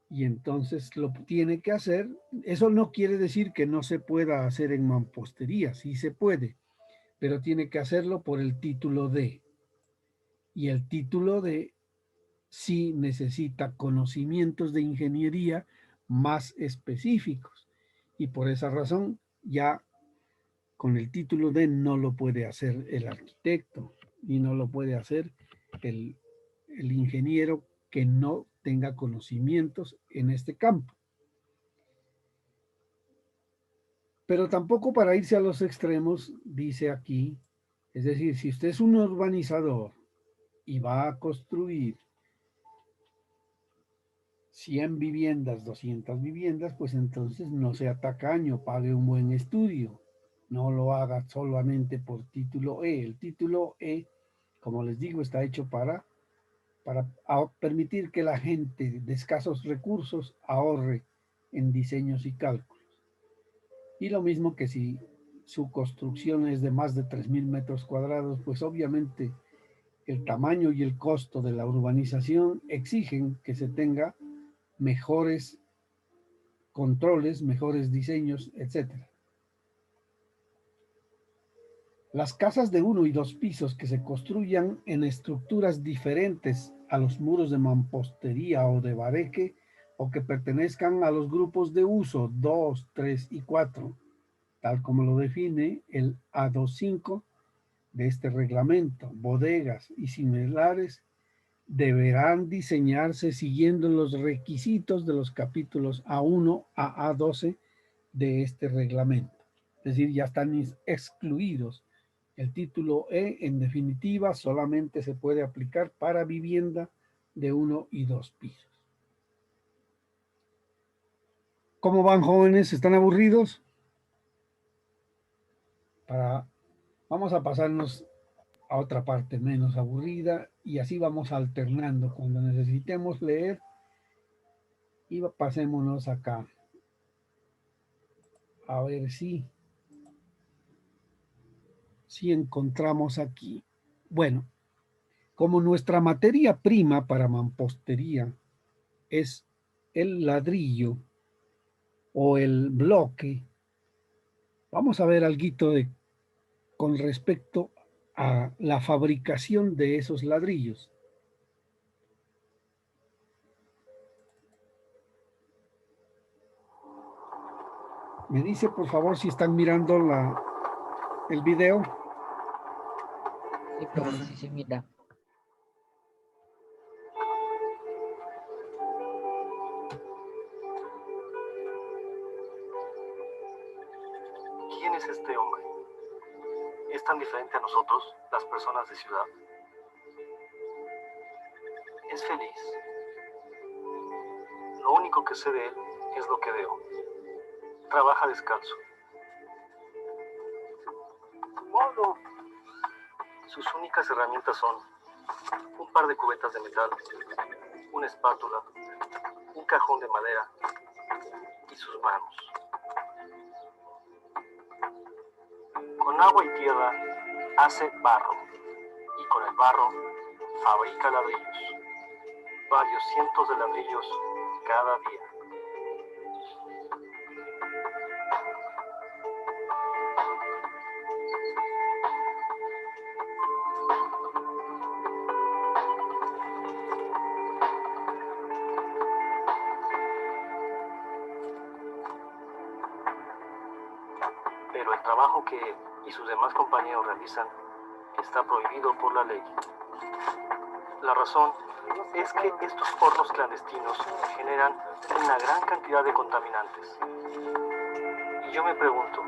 Y entonces lo tiene que hacer. Eso no quiere decir que no se pueda hacer en mampostería, sí se puede, pero tiene que hacerlo por el título D. Y el título D sí necesita conocimientos de ingeniería más específicos. Y por esa razón ya con el título D no lo puede hacer el arquitecto y no lo puede hacer el ingeniero que no tenga conocimientos en este campo. Pero tampoco para irse a los extremos, dice aquí, es decir, si usted es un urbanizador y va a construir 100 viviendas, 200 viviendas, pues entonces no sea tacaño, pague un buen estudio. No lo haga solamente por título E. El título E, como les digo, está hecho para permitir que la gente de escasos recursos ahorre en diseños y cálculos. Y lo mismo que si su construcción es de más de 3.000 metros cuadrados, pues obviamente el tamaño y el costo de la urbanización exigen que se tenga mejores controles, mejores diseños, etc. Las casas de 1 y 2 pisos que se construyan en estructuras diferentes a los muros de mampostería o de bareque o que pertenezcan a los grupos de uso 2, 3 y 4, tal como lo define el A25 de este reglamento, bodegas y similares, deberán diseñarse siguiendo los requisitos de los capítulos A1 a A12 de este reglamento. Es decir, ya están excluidos. El título E, en definitiva, solamente se puede aplicar para vivienda de 1 y 2 pisos. ¿Cómo van, jóvenes? ¿Están aburridos? Vamos a pasarnos a otra parte menos aburrida y así vamos alternando cuando necesitemos leer y pasémonos acá a ver si encontramos aquí. Bueno, como nuestra materia prima para mampostería es el ladrillo o el bloque, vamos a ver algo con respecto a la fabricación de esos ladrillos. Me dice, por favor, si están mirando el video. Sí, profe, sí se mira. ¿Quién es este hombre? ¿Es tan diferente a nosotros, las personas de ciudad? Es feliz. Lo único que sé de él es lo que veo. Trabaja descalzo. ¡Mono! Sus únicas herramientas son un par de cubetas de metal, una espátula, un cajón de madera y sus manos. Con agua y tierra hace barro y con el barro fabrica ladrillos, varios cientos de ladrillos cada día. Pero el trabajo que él y sus demás compañeros realizan está prohibido por la ley. La razón es que estos hornos clandestinos generan una gran cantidad de contaminantes. Y yo me pregunto,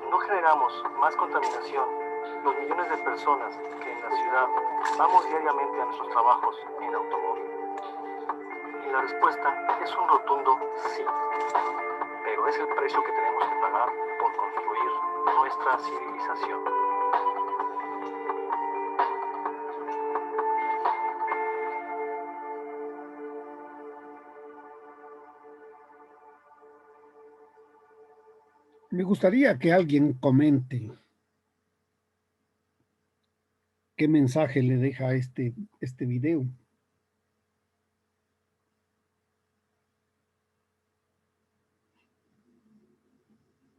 ¿no generamos más contaminación los millones de personas que en la ciudad vamos diariamente a nuestros trabajos en automóvil? Y la respuesta es un rotundo sí. Pero es el precio que tenemos que pagar por construir nuestra civilización. Me gustaría que alguien comente qué mensaje le deja este video.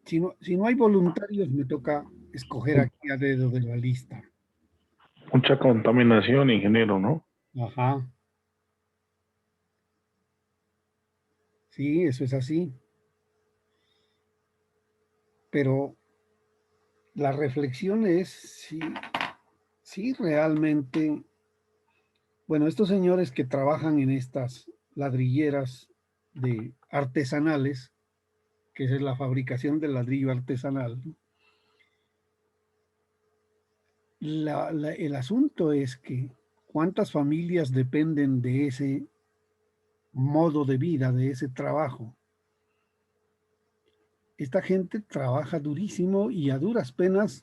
Si no hay voluntarios, me toca escoger aquí a dedo de la lista. Mucha contaminación, ingeniero, ¿no? Ajá. Sí, eso es así. Pero la reflexión es si realmente, bueno, estos señores que trabajan en estas ladrilleras de artesanales, que es la fabricación del ladrillo artesanal, ¿no? El asunto es que cuántas familias dependen de ese modo de vida, de ese trabajo. Esta gente trabaja durísimo y a duras penas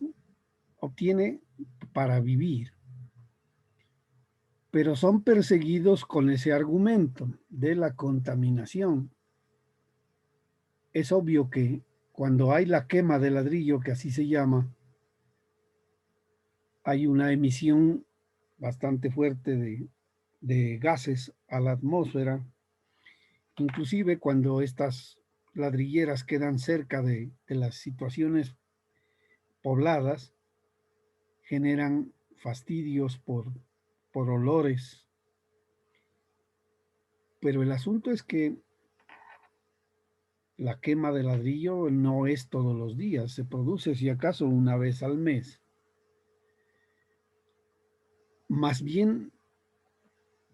obtiene para vivir, pero son perseguidos con ese argumento de la contaminación. Es obvio que cuando hay la quema de ladrillo, que así se llama, hay una emisión bastante fuerte de gases a la atmósfera. Inclusive cuando estas ladrilleras quedan cerca de las situaciones pobladas, generan fastidios por olores. Pero el asunto es que la quema de ladrillo no es todos los días, se produce si acaso una vez al mes. Más bien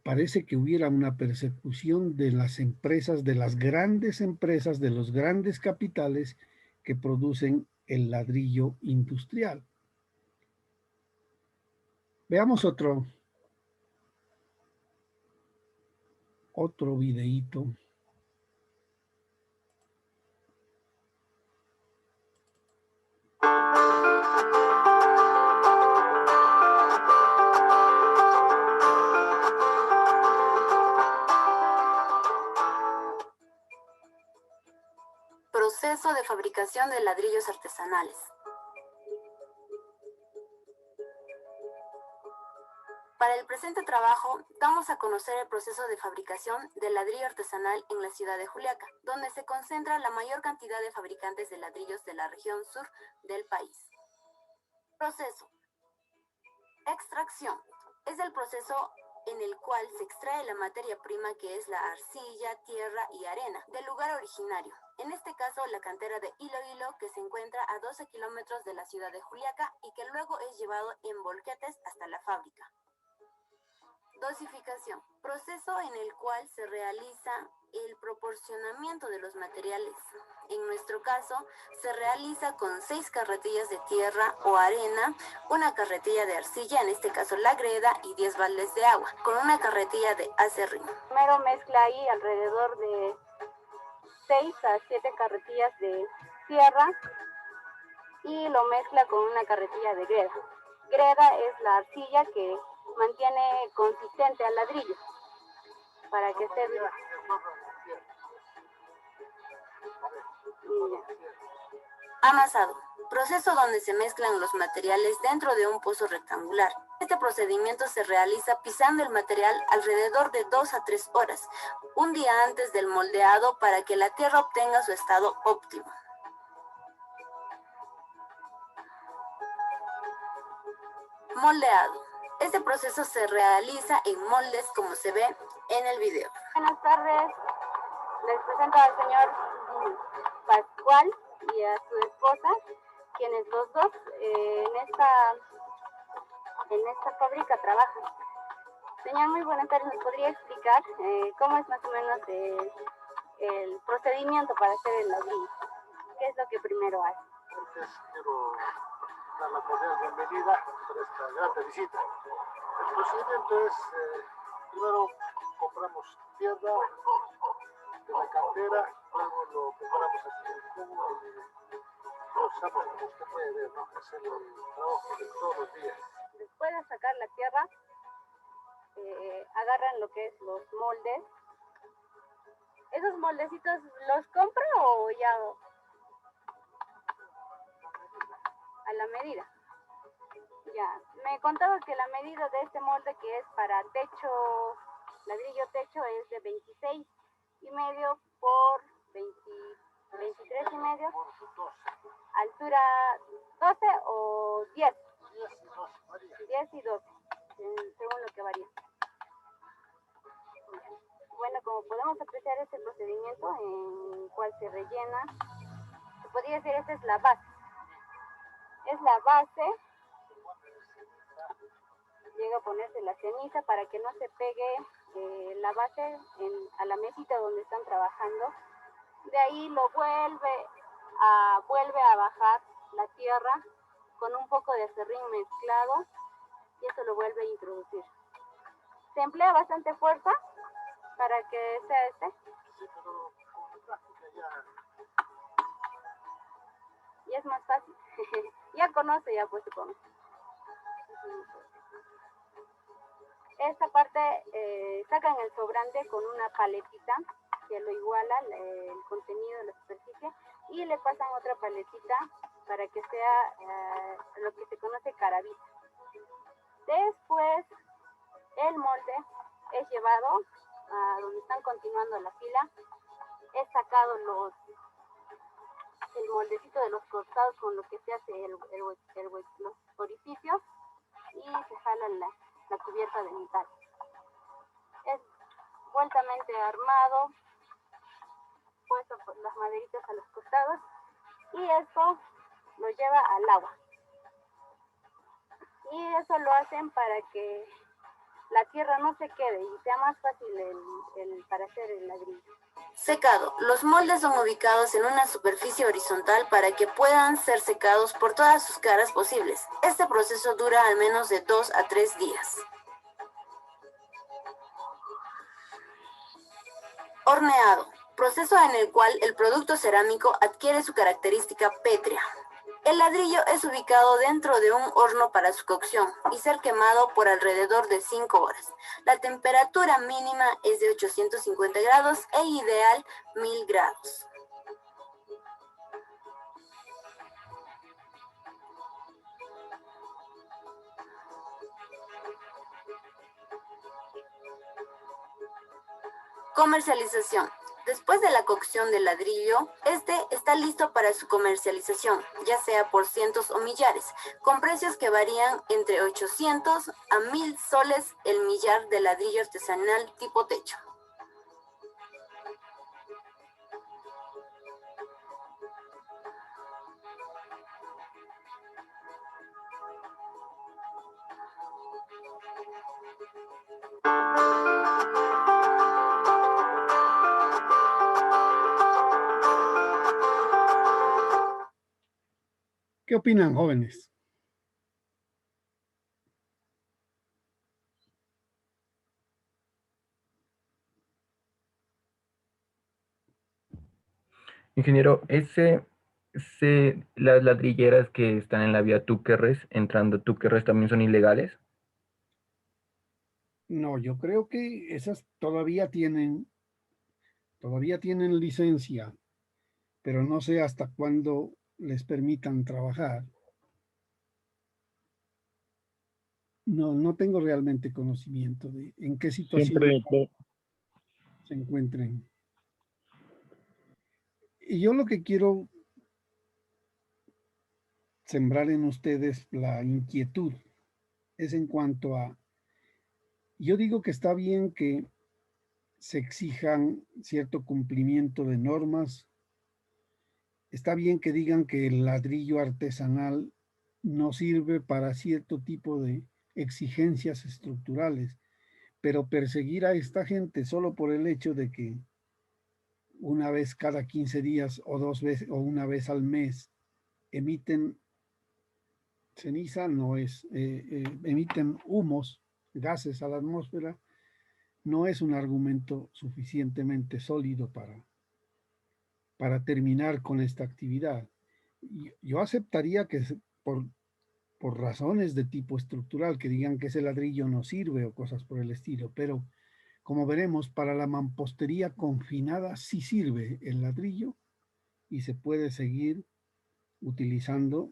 parece que hubiera una persecución de las empresas, de las grandes empresas, de los grandes capitales que producen el ladrillo industrial. Veamos otro videíto. Proceso de fabricación de ladrillos artesanales. Para el presente trabajo, damos a conocer el proceso de fabricación del ladrillo artesanal en la ciudad de Juliaca, donde se concentra la mayor cantidad de fabricantes de ladrillos de la región sur del país. Proceso. Extracción. Es el proceso en el cual se extrae la materia prima que es la arcilla, tierra y arena del lugar originario. En este caso, la cantera de Iloilo, que se encuentra a 12 kilómetros de la ciudad de Juliaca y que luego es llevado en volquetes hasta la fábrica. Dosificación. Proceso en el cual se realiza el proporcionamiento de los materiales. En nuestro caso, se realiza con 6 carretillas de tierra o arena, una carretilla de arcilla, en este caso la greda, y 10 baldes de agua, con una carretilla de acerrín. Primero mezcla ahí alrededor de 6 a 7 carretillas de tierra y lo mezcla con una carretilla de greda. Greda es la arcilla que mantiene consistente al ladrillo para que esté vivo. Amasado. Proceso donde se mezclan los materiales dentro de un pozo rectangular. Este procedimiento se realiza pisando el material alrededor de 2 a 3 horas, un día antes del moldeado para que la tierra obtenga su estado óptimo. Moldeado. Este proceso se realiza en moldes como se ve en el video. Buenas tardes. Les presento al señor Pascual y a su esposa, quienes los dos en esta fábrica trabajan. Señor, muy buenas tardes. ¿Nos podría explicar cómo es más o menos el procedimiento para hacer el ladrillo? ¿Qué es lo que primero hace? Antes quiero dar la cordial bienvenida por esta gran visita. El procedimiento es, primero compramos tierra de la cantera, luego lo preparamos aquí en el cubo y procesamos, como usted puede ver, ¿no? Es el trabajo de todos los días. Después de sacar la tierra, agarran lo que es los moldes. ¿Esos moldecitos los compra o ya a la medida? Ya, me contaba que la medida de este molde que es para techo, ladrillo techo, es de 26,5 por 23,5, altura 12 o 10, 10 y 12, según lo que varía. Bueno, como podemos apreciar este procedimiento en el cual se rellena, se podría decir esta es la base. Es la base, llega a ponerse la ceniza para que no se pegue la base a la mesita donde están trabajando. De ahí lo vuelve a bajar la tierra con un poco de acerrín mezclado y eso lo vuelve a introducir. Se emplea bastante fuerza para que sea y es más fácil. Ya conoce, ya pues supongo. Esta parte sacan el sobrante con una paletita que lo iguala el contenido de la superficie y le pasan otra paletita para que sea lo que se conoce carabita. Después el molde es llevado a donde están continuando la fila, es sacado el moldecito de los costados con lo que se hace los orificios y se jala la cubierta de metal. Es vueltamente armado, puesto las maderitas a los costados y esto lo lleva al agua. Y eso lo hacen para que la tierra no se quede y sea más fácil para hacer el ladrillo. Secado. Los moldes son ubicados en una superficie horizontal para que puedan ser secados por todas sus caras posibles. Este proceso dura al menos de 2 a 3 días. Horneado. Proceso en el cual el producto cerámico adquiere su característica pétrea. El ladrillo es ubicado dentro de un horno para su cocción y ser quemado por alrededor de 5 horas. La temperatura mínima es de 850 grados e ideal 1000 grados. Comercialización. Después de la cocción del ladrillo, este está listo para su comercialización, ya sea por cientos o millares, con precios que varían entre 800 a 1000 soles el millar de ladrillo artesanal tipo techo. ¿Qué opinan, jóvenes? Ingeniero, las ladrilleras que están en la vía Túquerres, entrando a Túquerres, ¿también son ilegales? No, yo creo que esas todavía tienen licencia, pero no sé hasta cuándo les permitan trabajar. No tengo realmente conocimiento de en qué situación se encuentren. Y yo lo que quiero sembrar en ustedes la inquietud es en cuanto a, yo digo que está bien que se exijan cierto cumplimiento de normas, está bien que digan que el ladrillo artesanal no sirve para cierto tipo de exigencias estructurales, pero perseguir a esta gente solo por el hecho de que una vez cada 15 días o 2 veces o una vez al mes emiten ceniza, emiten humos, gases a la atmósfera, no es un argumento suficientemente sólido para terminar con esta actividad. Yo aceptaría que por razones de tipo estructural, que digan que ese ladrillo no sirve o cosas por el estilo, pero como veremos, para la mampostería confinada sí sirve el ladrillo y se puede seguir utilizando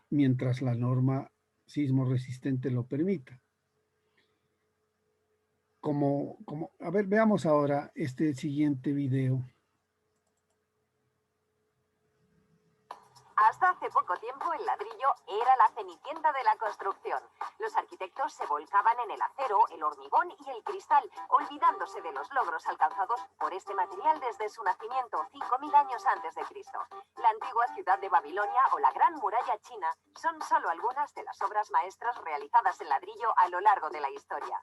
mientras la norma sismo resistente lo permita. A ver, veamos ahora este siguiente video. Hasta hace poco tiempo el ladrillo era la cenicienta de la construcción. Los arquitectos se volcaban en el acero, el hormigón y el cristal, olvidándose de los logros alcanzados por este material desde su nacimiento 5000 años antes de Cristo. La antigua ciudad de Babilonia o la Gran Muralla China son solo algunas de las obras maestras realizadas en ladrillo a lo largo de la historia.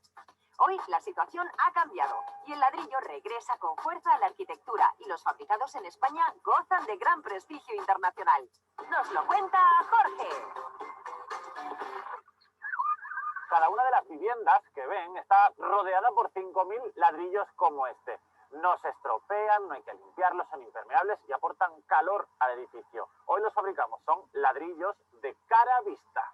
Hoy la situación ha cambiado y el ladrillo regresa con fuerza a la arquitectura y los fabricados en España gozan de gran prestigio internacional. Nos lo cuenta Jorge. Cada una de las viviendas que ven está rodeada por 5000 ladrillos como este. No se estropean, no hay que limpiarlos, son impermeables y aportan calor al edificio. Hoy los fabricamos, son ladrillos de cara vista.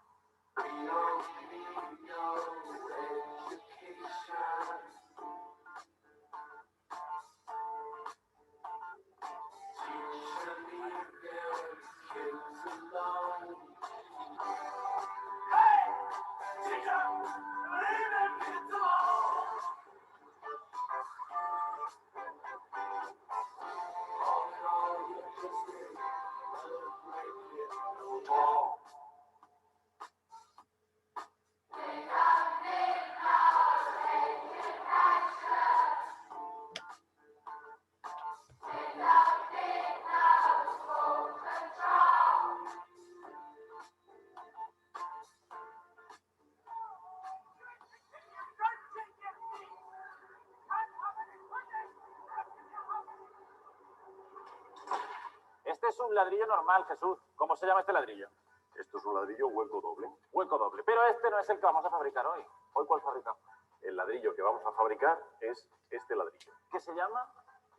Este es un ladrillo normal, Jesús. ¿Cómo se llama este ladrillo? Esto es un ladrillo hueco doble. Hueco doble. Pero este no es el que vamos a fabricar hoy. ¿Hoy cuál fabricamos? El ladrillo que vamos a fabricar es este ladrillo. ¿Qué se llama?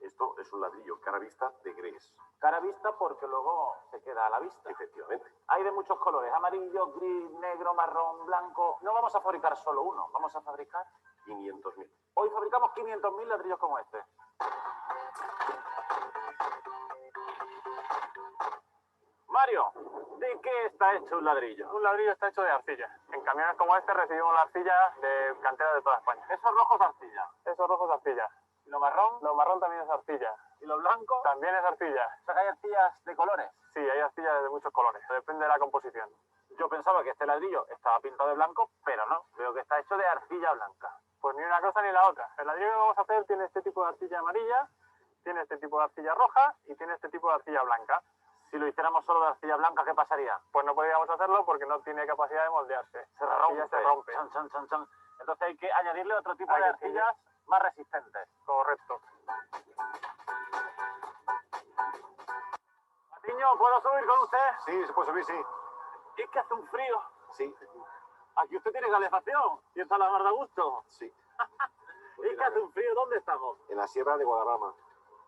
Esto es un ladrillo cara vista de Gres. Cara vista porque luego se queda a la vista. Efectivamente. Hay de muchos colores, amarillo, gris, negro, marrón, blanco. No vamos a fabricar solo uno, vamos a fabricar 500.000. Hoy fabricamos 500.000 ladrillos como este. Mario, ¿de qué está hecho un ladrillo? Un ladrillo está hecho de arcilla. En camiones como este recibimos la arcilla de canteras de toda España. Esos rojos arcilla. Esos rojos arcilla. ¿Y lo marrón? Lo marrón también es arcilla. ¿Y lo blanco? También es arcilla. O sea, que hay arcillas de colores. Sí, hay arcillas de muchos colores. Depende de la composición. Yo pensaba que este ladrillo estaba pintado de blanco, pero no. Veo que está hecho de arcilla blanca. Pues ni una cosa ni la otra. El ladrillo que vamos a hacer tiene este tipo de arcilla amarilla, tiene este tipo de arcilla roja y tiene este tipo de arcilla blanca. Si lo hiciéramos solo de arcilla blanca, ¿qué pasaría? Pues no podríamos hacerlo porque no tiene capacidad de moldearse. Se rompe. Se rompe. Chan, chan, chan, chan. Entonces hay que añadirle otro tipo de arcillas más resistentes. Correcto. Patiño, ¿puedo subir con usted? Sí, se puede subir, sí. Es que hace un frío. Sí. Aquí usted tiene calefacción y está la mar de gusto. Sí. Es que hace un frío. ¿Dónde estamos? En la sierra de Guadarrama,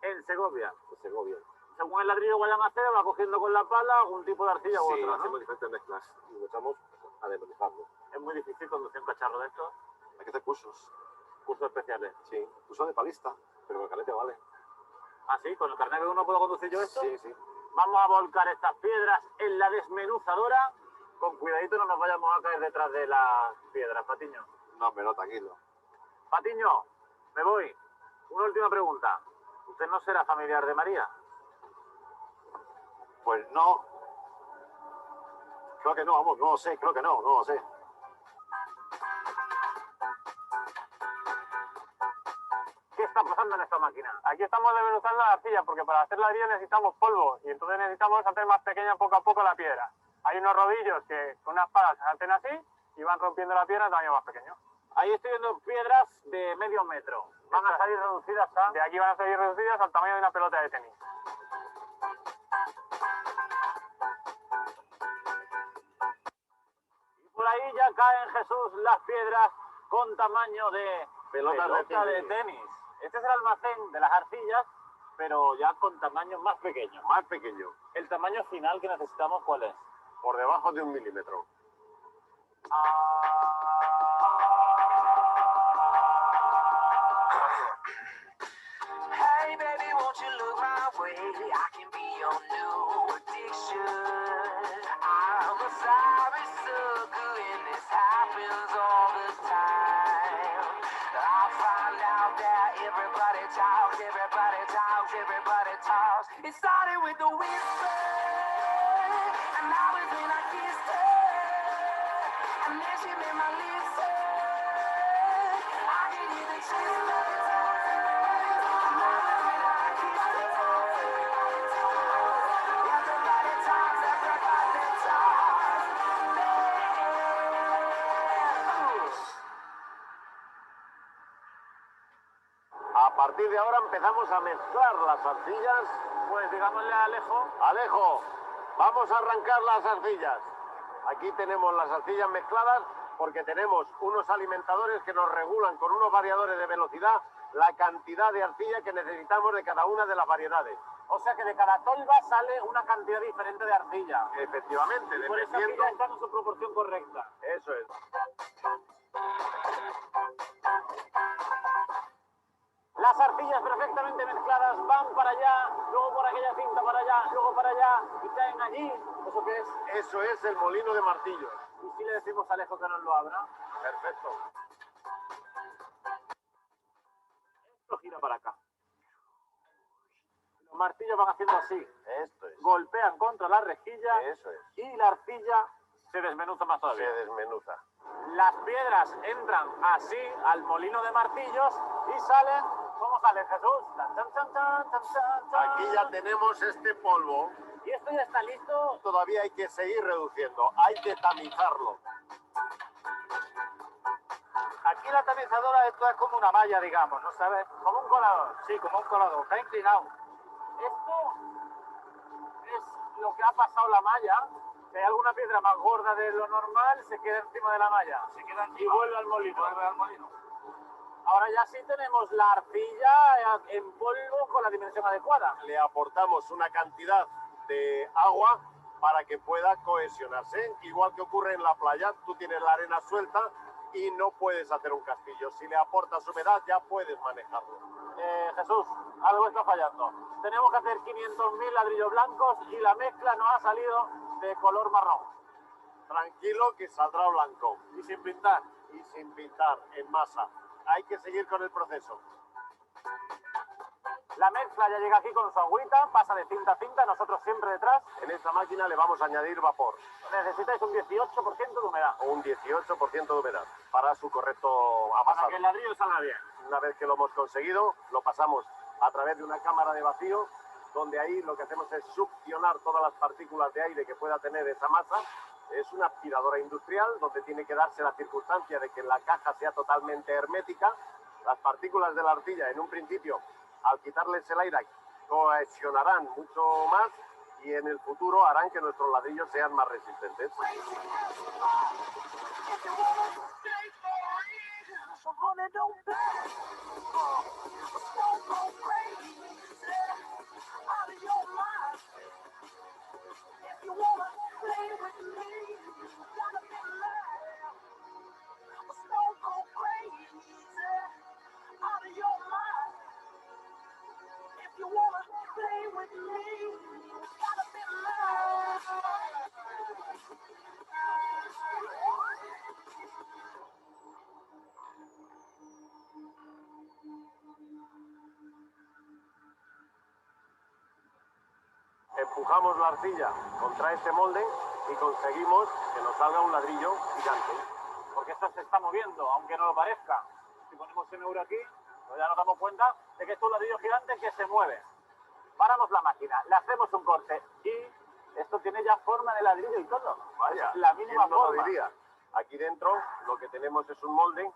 En Segovia. en Segovia. Según el ladrillo que vayan a hacer, va cogiendo con la pala algún tipo de arcilla u Sí, otra, ¿no? hacemos diferentes mezclas y lo echamos a desmenuzarlo. Es muy difícil conducir un cacharro de estos. Hay que hacer cursos. Cursos especiales. Sí, cursos de palista, pero con el carnet vale. ¿Ah, sí? ¿Con el carnet de uno puedo conducir yo esto? Sí, sí. Vamos a volcar estas piedras en la desmenuzadora. Con cuidadito no nos vayamos a caer detrás de las piedras, Patiño. No, hombre, no, tranquilo. Patiño, me voy. Una última pregunta. ¿Usted no será familiar de María? Pues no. Creo que no, vamos, no lo sé, creo que no lo sé. ¿Qué está pasando en esta máquina? Aquí estamos desmenuzando la arcilla porque para hacer ladrillo necesitamos polvo y entonces necesitamos hacer más pequeña poco a poco la piedra. Hay unos rodillos que con unas palas se hacen así y van rompiendo la piedra a tamaño más pequeño. Ahí estoy viendo piedras de medio metro. Van a salir reducidas a... De aquí van a salir reducidas al tamaño de una pelota de tenis. Y por ahí ya caen, Jesús, las piedras con tamaño de pelota de tenis. Este es el almacén de las arcillas, pero ya con tamaños más pequeños. Más pequeño. ¿El tamaño final que necesitamos cuál es? Por debajo de 1 milímetro. Hey baby, won't you look my way? I can be your new addiction. I'm a sorry sucker in A partir de ahora empezamos a mezclar las arcillas. Pues digámosle a Alejo. Alejo, vamos a arrancar las arcillas. Aquí tenemos las arcillas mezcladas porque tenemos unos alimentadores que nos regulan con unos variadores de velocidad la cantidad de arcilla que necesitamos de cada una de las variedades. O sea que de cada tolva sale una cantidad diferente de arcilla. Efectivamente, Y por eso aquí ya está en su proporción correcta. Eso es. Las arcillas perfectamente mezcladas van para allá, luego por aquella cinta para allá, luego para allá y caen allí. ¿Eso qué es? Eso es el molino de martillos. ¿Y si le decimos a Alejo que nos lo abra? Perfecto. Esto gira para acá. Los martillos van haciendo así. Esto es. Golpean contra la rejilla. Eso es. Y la arcilla se desmenuza más todavía. Se desmenuza. Las piedras entran así al molino de martillos y salen. ¿Cómo salen, Jesús? Tan, tan, tan, tan, tan, tan, tan. Aquí ya tenemos este polvo. ¿Y esto ya está listo? Todavía hay que seguir reduciendo. Hay que tamizarlo. Aquí la tamizadora esto es como una malla, digamos, ¿no sabes? Como un colador. Sí, como un colador. Está inclinado. Esto es lo que ha pasado la malla. Si hay alguna piedra más gorda de lo normal, se queda encima de la malla. Se queda encima. Y vuelve al molino. Vuelve al molino. Ahora ya sí tenemos la arcilla en polvo con la dimensión adecuada. Le aportamos una cantidad de agua para que pueda cohesionarse. Igual que ocurre en la playa, tú tienes la arena suelta y no puedes hacer un castillo. Si le aportas humedad, ya puedes manejarlo. Jesús, algo está fallando. Tenemos que hacer 500.000 ladrillos blancos y la mezcla nos ha salido de color marrón. Tranquilo que saldrá blanco. Y sin pintar. Y sin pintar, en masa. Hay que seguir con el proceso. La mezcla ya llega aquí con su agüita, pasa de cinta a cinta, nosotros siempre detrás. En esta máquina le vamos a añadir vapor. Necesitáis un 18% de humedad. O un 18% de humedad para su correcto amasado. Para que el ladrillo salga bien. Una vez que lo hemos conseguido, lo pasamos a través de una cámara de vacío, donde ahí lo que hacemos es succionar todas las partículas de aire que pueda tener esa masa. Es una aspiradora industrial donde tiene que darse la circunstancia de que la caja sea totalmente hermética. Las partículas de la arcilla, en un principio, al quitarles el aire, cohesionarán mucho más y en el futuro harán que nuestros ladrillos sean más resistentes. Empujamos la arcilla contra este molde y conseguimos que nos salga un ladrillo gigante. Porque esto se está moviendo, aunque no lo parezca. Si ponemos el euro aquí, pues ya nos damos cuenta de que esto es un ladrillo gigante que se mueve. Paramos la máquina, le hacemos un corte y esto tiene ya forma de ladrillo y todo. Vaya, la mínima ¿quién no lo forma. diría? Aquí dentro lo que tenemos es un molde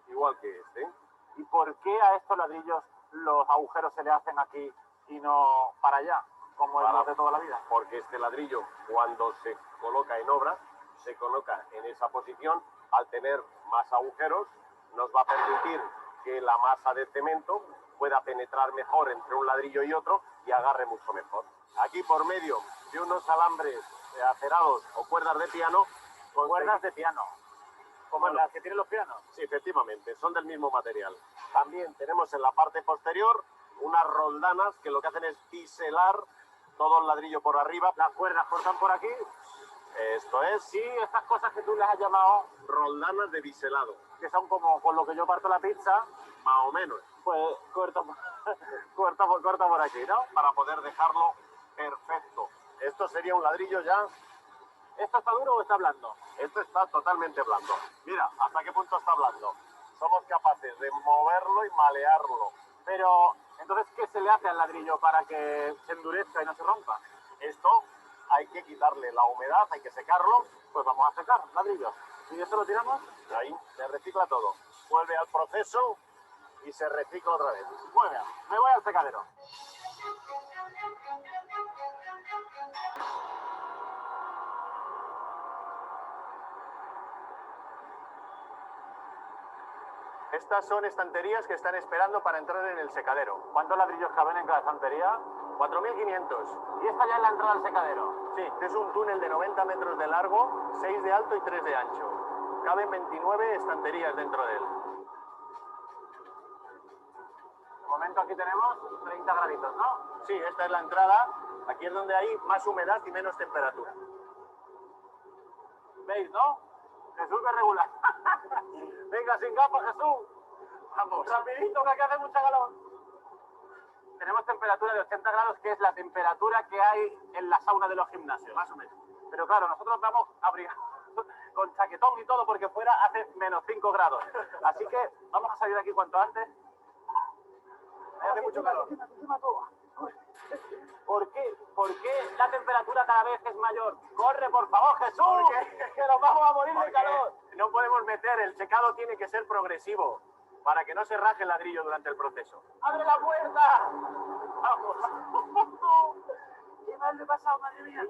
igual que este. ¿Y por qué a estos ladrillos los agujeros se le hacen aquí y no para allá, como el de toda la vida? Porque este ladrillo, cuando se coloca en obra, se coloca en esa posición. Al tener más agujeros, nos va a permitir que la masa de cemento pueda penetrar mejor entre un ladrillo y otro y agarre mucho mejor. Aquí, por medio de unos alambres acerados o cuerdas de piano... Cuerdas de piano, como las que tienen los pianos. Sí, efectivamente, son del mismo material. También tenemos en la parte posterior unas roldanas que lo que hacen es biselar todo el ladrillo por arriba. Las cuerdas cortan por aquí. Esto es. Sí, estas cosas que tú les has llamado roldanas de biselado. Que son como con lo que yo parto la pizza. Más o menos. Pues corta por aquí, ¿no? Para poder dejarlo perfecto. Esto sería un ladrillo ya ¿Esto está duro o está blando? Esto está totalmente blando. Mira, ¿hasta qué punto está blando? Somos capaces de moverlo y malearlo. Pero, entonces, ¿qué se le hace al ladrillo para que se endurezca y no se rompa? Esto hay que quitarle la humedad, hay que secarlo. Pues vamos a secar ladrillos. ¿Y esto lo tiramos? Ahí se recicla todo. Vuelve al proceso y se recicla otra vez. Muy bien, me voy al secadero. Estas son estanterías que están esperando para entrar en el secadero. ¿Cuántos ladrillos caben en cada estantería? 4.500. ¿Y esta ya es la entrada al secadero? Sí, es un túnel de 90 metros de largo, 6 de alto y 3 de ancho. Caben 29 estanterías dentro de él. De momento aquí tenemos 30 graditos, ¿no? Sí, esta es la entrada. Aquí es donde hay más humedad y menos temperatura. ¿Veis, no? Jesús me regula. Venga, sin gafas, Jesús. Vamos. Rapidito, que aquí hace mucha calor. Tenemos temperatura de 80 grados, que es la temperatura que hay en la sauna de los gimnasios. Más o menos. Pero claro, nosotros vamos abrigados con chaquetón y todo, porque fuera hace menos 5 grados. Así que vamos a salir de aquí cuanto antes. Hace mucho calor. ¿Por qué la temperatura cada vez es mayor? ¡Corre, por favor, Jesús! ¡Que nos vamos a morir de calor! No podemos meter, el secado tiene que ser progresivo, para que no se raje el ladrillo durante el proceso. ¡Abre la puerta! ¡Vamos! ¿Qué mal le ha pasado, madre mía?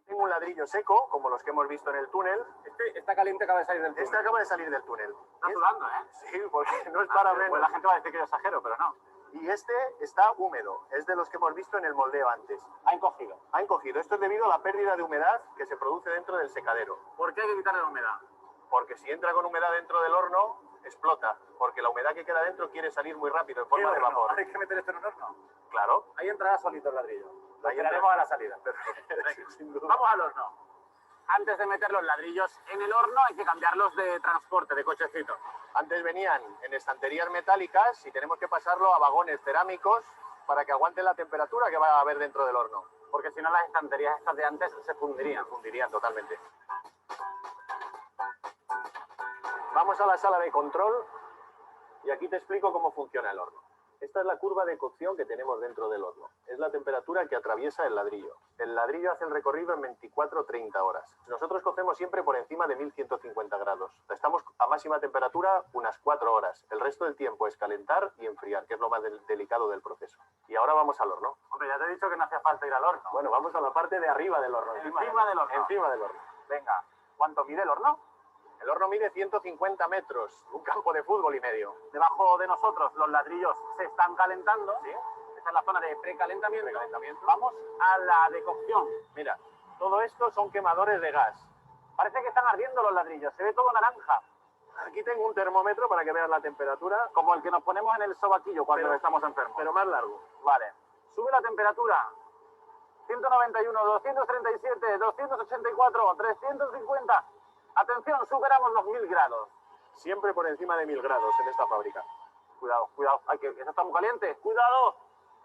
Tengo un ladrillo seco, como los que hemos visto en el túnel. Este está caliente, acaba de salir del túnel. Este acaba de salir del túnel. Está sudando, ¿eh? Sí, porque no es para menos. Pues la gente va a decir que yo exagero, pero no. Y este está húmedo, es de los que hemos visto en el moldeo antes. Ha encogido. Ha encogido. Esto es debido a la pérdida de humedad que se produce dentro del secadero. ¿Por qué hay que quitarle la humedad? Porque si entra con humedad dentro del horno, explota. Porque la humedad que queda dentro quiere salir muy rápido en forma de vapor. ¿Hay que meter esto en un horno? Claro. Ahí entrará solito el ladrillo. Lo Ahí tiraremos entra. a la salida. Sin duda. Vamos al horno. Antes de meter los ladrillos en el horno hay que cambiarlos de transporte, de cochecito. Antes venían en estanterías metálicas y tenemos que pasarlo a vagones cerámicos para que aguanten la temperatura que va a haber dentro del horno. Porque si no las estanterías estas de antes se fundirían. Fundirían totalmente. Vamos a la sala de control y aquí te explico cómo funciona el horno. Esta es la curva de cocción que tenemos dentro del horno. Es la temperatura que atraviesa el ladrillo. El ladrillo hace el recorrido en 24-30 horas. Nosotros cocemos siempre por encima de 1150 grados. Estamos a máxima temperatura unas 4 horas. El resto del tiempo es calentar y enfriar, que es lo más delicado del proceso. Y ahora vamos al horno. Hombre, ya te he dicho que no hacía falta ir al horno. Bueno, vamos a la parte de arriba del horno. Encima del horno. Encima del horno. Venga, ¿cuánto mide el horno? El horno mide 150 metros, un campo de fútbol y medio. Debajo de nosotros los ladrillos se están calentando. ¿Sí? Esta es la zona de precalentamiento. Vamos a la de cocción. Mira, todo esto son quemadores de gas. Parece que están ardiendo los ladrillos, se ve todo naranja. Aquí tengo un termómetro para que veas la temperatura. Como el que nos ponemos en el sobaquillo cuando estamos enfermos. Pero más largo. Vale. Sube la temperatura. 191, 237, 284, 350... Atención, superamos los 1000 grados. Siempre por encima de 1000 grados en esta fábrica. Cuidado, cuidado. Ay, que eso está muy caliente. Cuidado,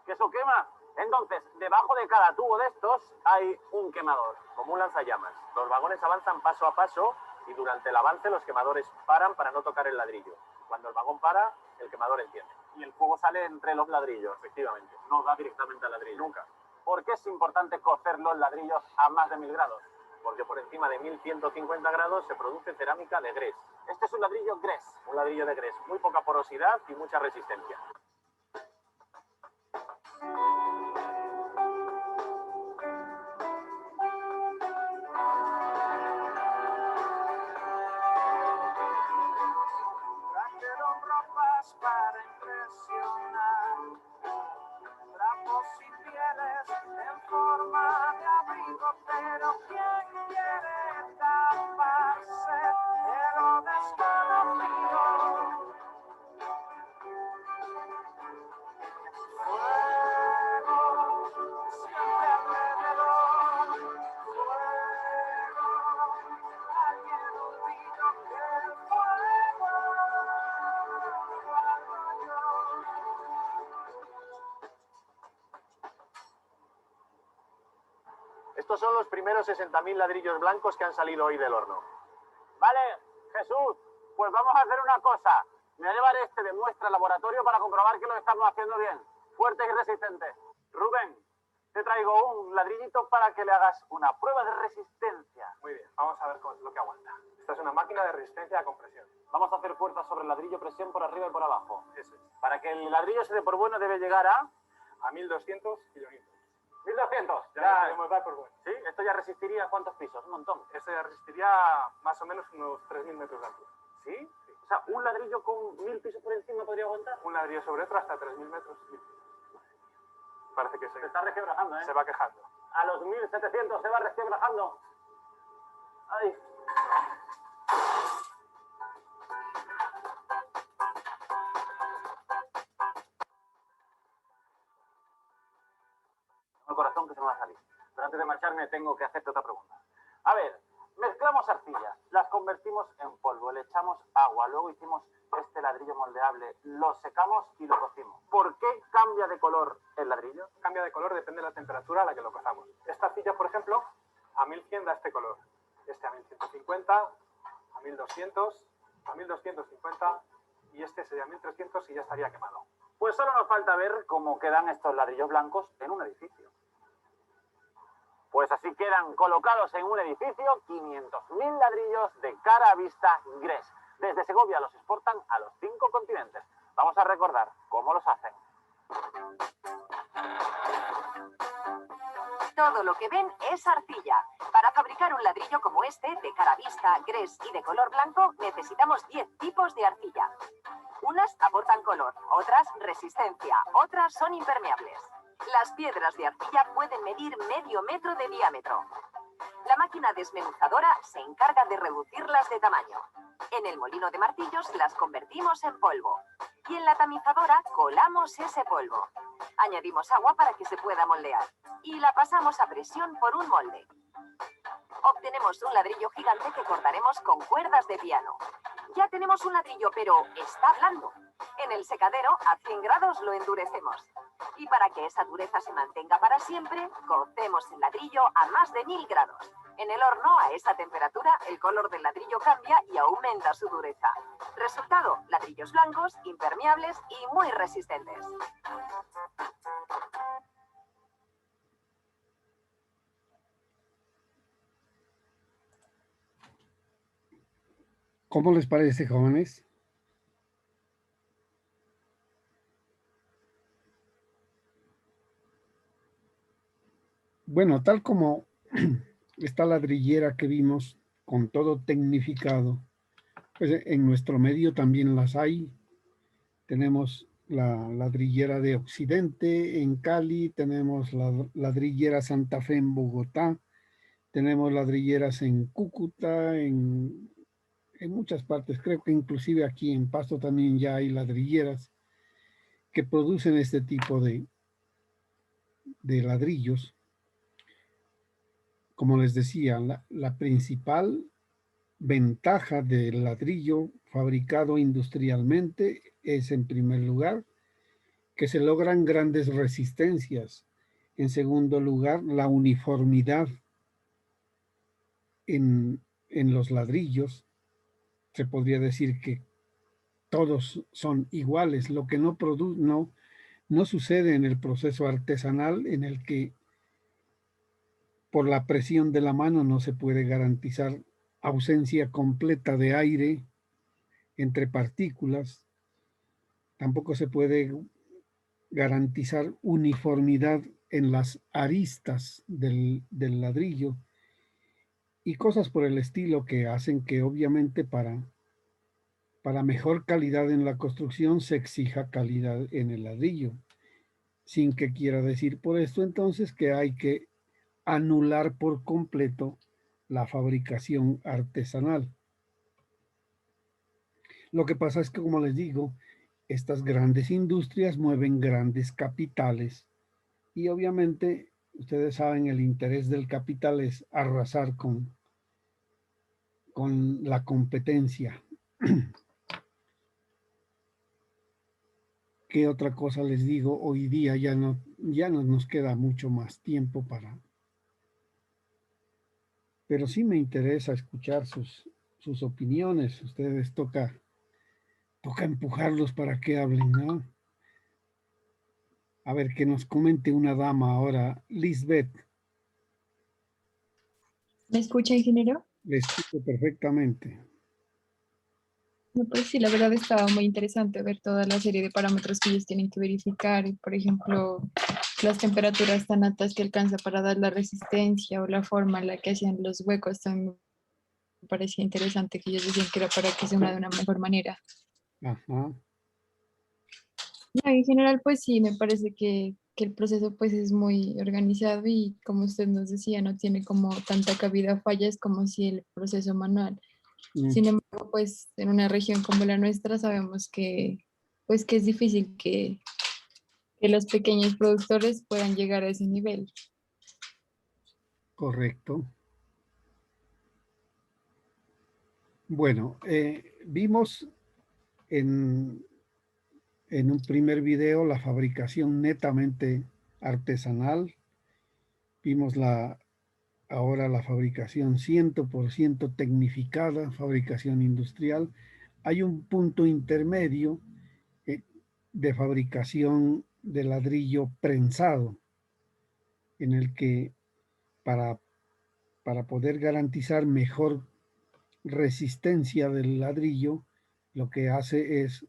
que eso quema. Entonces, debajo de cada tubo de estos hay un quemador. Como un lanzallamas. Los vagones avanzan paso a paso y durante el avance los quemadores paran para no tocar el ladrillo. Cuando el vagón para, el quemador enciende. Y el fuego sale entre los ladrillos. Efectivamente. No va directamente al ladrillo. Nunca. ¿Por qué es importante cocer los ladrillos a más de 1000 grados? Porque por encima de 1150 grados se produce cerámica de grés. Este es un ladrillo grés. Un ladrillo de grés, muy poca porosidad y mucha resistencia. Trajeron ropas para impresionar, trapos y pieles en forma de abrigo, pero ¿quién quiere taparse de lo desconocido? Fue estos son los primeros 60.000 ladrillos blancos que han salido hoy del horno. Vale, Jesús, pues vamos a hacer una cosa. Me voy a llevar este de muestra al laboratorio para comprobar que lo estamos haciendo bien. Fuerte y resistente. Rubén, te traigo un ladrillito para que le hagas una prueba de resistencia. Muy bien, vamos a ver lo que aguanta. Esta es una máquina de resistencia a compresión. Vamos a hacer fuerza sobre el ladrillo, presión por arriba y por abajo. Eso es. Para que el ladrillo se dé por bueno debe llegar a 1200 kilonewtons. 1200. Ya podemos dar por bueno. ¿Sí? Esto ya resistiría ¿cuántos pisos? Un montón. Esto ya resistiría más o menos unos 3.000 metros de altura. ¿Sí? Sí. O sea, un ladrillo con 1.000 pisos por encima podría aguantar. Un ladrillo sobre otro hasta 3.000 metros. Parece que se está resquebrajando, ¿eh? Se va quejando. A los 1.700 se va resquebrajando. ¡Ay! El corazón que se me va a salir. Pero antes de marcharme tengo que hacerte otra pregunta. A ver, mezclamos arcillas, las convertimos en polvo, le echamos agua, luego hicimos este ladrillo moldeable, lo secamos y lo cocimos. ¿Por qué cambia de color el ladrillo? Cambia de color, depende de la temperatura a la que lo cozamos. Esta arcilla, por ejemplo, a 1100 da este color. Este a 1150, a 1200, a 1250 y este sería a 1300 y ya estaría quemado. Pues solo nos falta ver cómo quedan estos ladrillos blancos en un edificio. Pues así quedan colocados en un edificio 500.000 ladrillos de Cara Vista Gres. Desde Segovia los exportan a los 5 continentes. Vamos a recordar cómo los hacen. Todo lo que ven es arcilla. Para fabricar un ladrillo como este, de cara vista, gres y de color blanco, necesitamos 10 tipos de arcilla. Unas aportan color, otras resistencia, otras son impermeables. Las piedras de arcilla pueden medir medio metro de diámetro. La máquina desmenuzadora se encarga de reducirlas de tamaño. En el molino de martillos las convertimos en polvo. Y en la tamizadora colamos ese polvo. Añadimos agua para que se pueda moldear. Y la pasamos a presión por un molde. Obtenemos un ladrillo gigante que cortaremos con cuerdas de piano. Ya tenemos un ladrillo, pero está blando. En el secadero, a 100 grados, lo endurecemos. Y para que esa dureza se mantenga para siempre, cocemos el ladrillo a más de 1000 grados. En el horno, a esa temperatura, el color del ladrillo cambia y aumenta su dureza. Resultado, ladrillos blancos, impermeables y muy resistentes. ¿Cómo les parece, jóvenes? Bueno, tal como esta ladrillera que vimos con todo tecnificado, pues en nuestro medio también las hay. Tenemos la ladrillera de Occidente en Cali, tenemos la ladrillera Santa Fe en Bogotá, tenemos ladrilleras en Cúcuta, en muchas partes. Creo que inclusive aquí en Pasto también ya hay ladrilleras que producen este tipo de ladrillos. Como les decía, la principal ventaja del ladrillo fabricado industrialmente es, en primer lugar, que se logran grandes resistencias. En segundo lugar, la uniformidad en los ladrillos. Se podría decir que todos son iguales, lo que no sucede en el proceso artesanal, en el que por la presión de la mano no se puede garantizar ausencia completa de aire entre partículas. Tampoco se puede garantizar uniformidad en las aristas del ladrillo y cosas por el estilo que hacen que obviamente para mejor calidad en la construcción se exija calidad en el ladrillo, sin que quiera decir por esto entonces que hay que anular por completo la fabricación artesanal. Lo que pasa es que, como les digo, estas grandes industrias mueven grandes capitales y obviamente ustedes saben, el interés del capital es arrasar con la competencia. ¿Qué otra cosa les digo? Hoy día ya no nos queda mucho más tiempo pero sí me interesa escuchar sus opiniones. Ustedes toca empujarlos para que hablen, ¿no? A ver, que nos comente una dama ahora, Lisbeth. ¿Me escucha, ingeniero? Le escucho perfectamente. No, pues sí, la verdad estaba muy interesante ver toda la serie de parámetros que ellos tienen que verificar. Y, por ejemplo, las temperaturas tan altas que alcanza para dar la resistencia o la forma en la que hacían los huecos. También me parecía interesante que ellos decían que era para que se una de una mejor manera. Ajá. No, en general, pues sí, me parece que el proceso pues es muy organizado y como usted nos decía, no tiene como tanta cabida a fallas como si el proceso manual. Sin embargo, pues en una región como la nuestra sabemos que pues que es difícil que los pequeños productores puedan llegar a ese nivel. Correcto. Bueno, vimos en un primer video la fabricación netamente artesanal. Vimos ahora la fabricación 100% tecnificada, fabricación industrial. Hay un punto intermedio de fabricación de ladrillo prensado, en el que para poder garantizar mejor resistencia del ladrillo, lo que hace es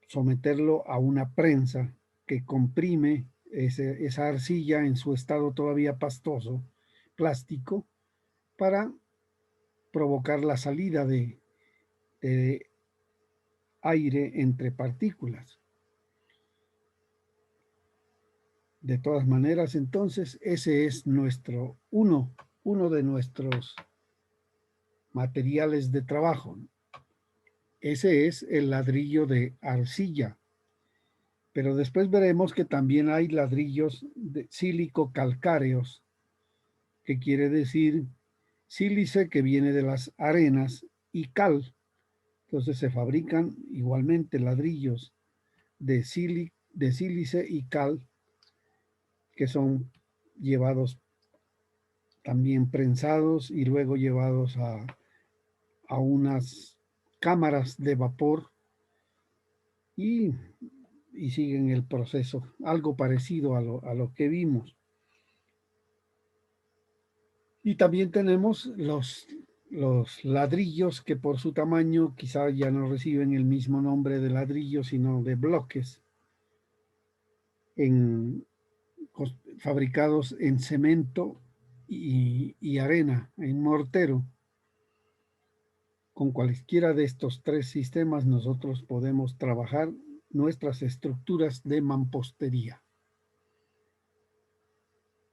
someterlo a una prensa que comprime esa arcilla en su estado todavía pastoso, plástico, para provocar la salida de aire entre partículas. De todas maneras, entonces, ese es uno de nuestros materiales de trabajo. Ese es el ladrillo de arcilla. Pero después veremos que también hay ladrillos de sílico-calcáreos, que quiere decir sílice, que viene de las arenas, y cal. Entonces se fabrican igualmente ladrillos de sílice y cal, que son llevados también prensados y luego llevados a unas cámaras de vapor y siguen el proceso, algo parecido a lo que vimos. Y también tenemos los ladrillos que por su tamaño quizá ya no reciben el mismo nombre de ladrillo, sino de bloques, fabricados en cemento y arena, en mortero. Con cualquiera de estos tres sistemas nosotros podemos trabajar nuestras estructuras de mampostería.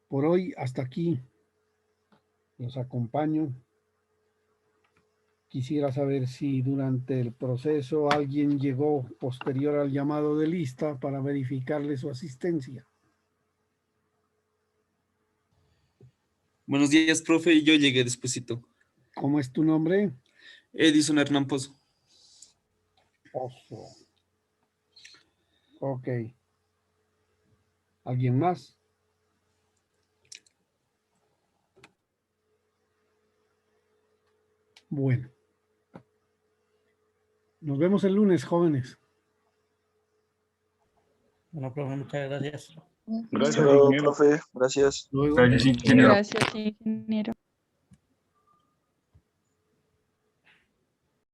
Por hoy hasta aquí los acompaño. Quisiera saber si durante el proceso alguien llegó posterior al llamado de lista para verificarle su asistencia. Buenos días, profe. Yo llegué despuesito. ¿Cómo es tu nombre? Edison Hernán Pozo. Pozo. Ok. ¿Alguien más? Bueno. Nos vemos el lunes, jóvenes. Bueno, profe, muchas gracias. Gracias, Chao, ingeniero. profe. Gracias. Luego. Gracias, ingeniero. Gracias, ingeniero.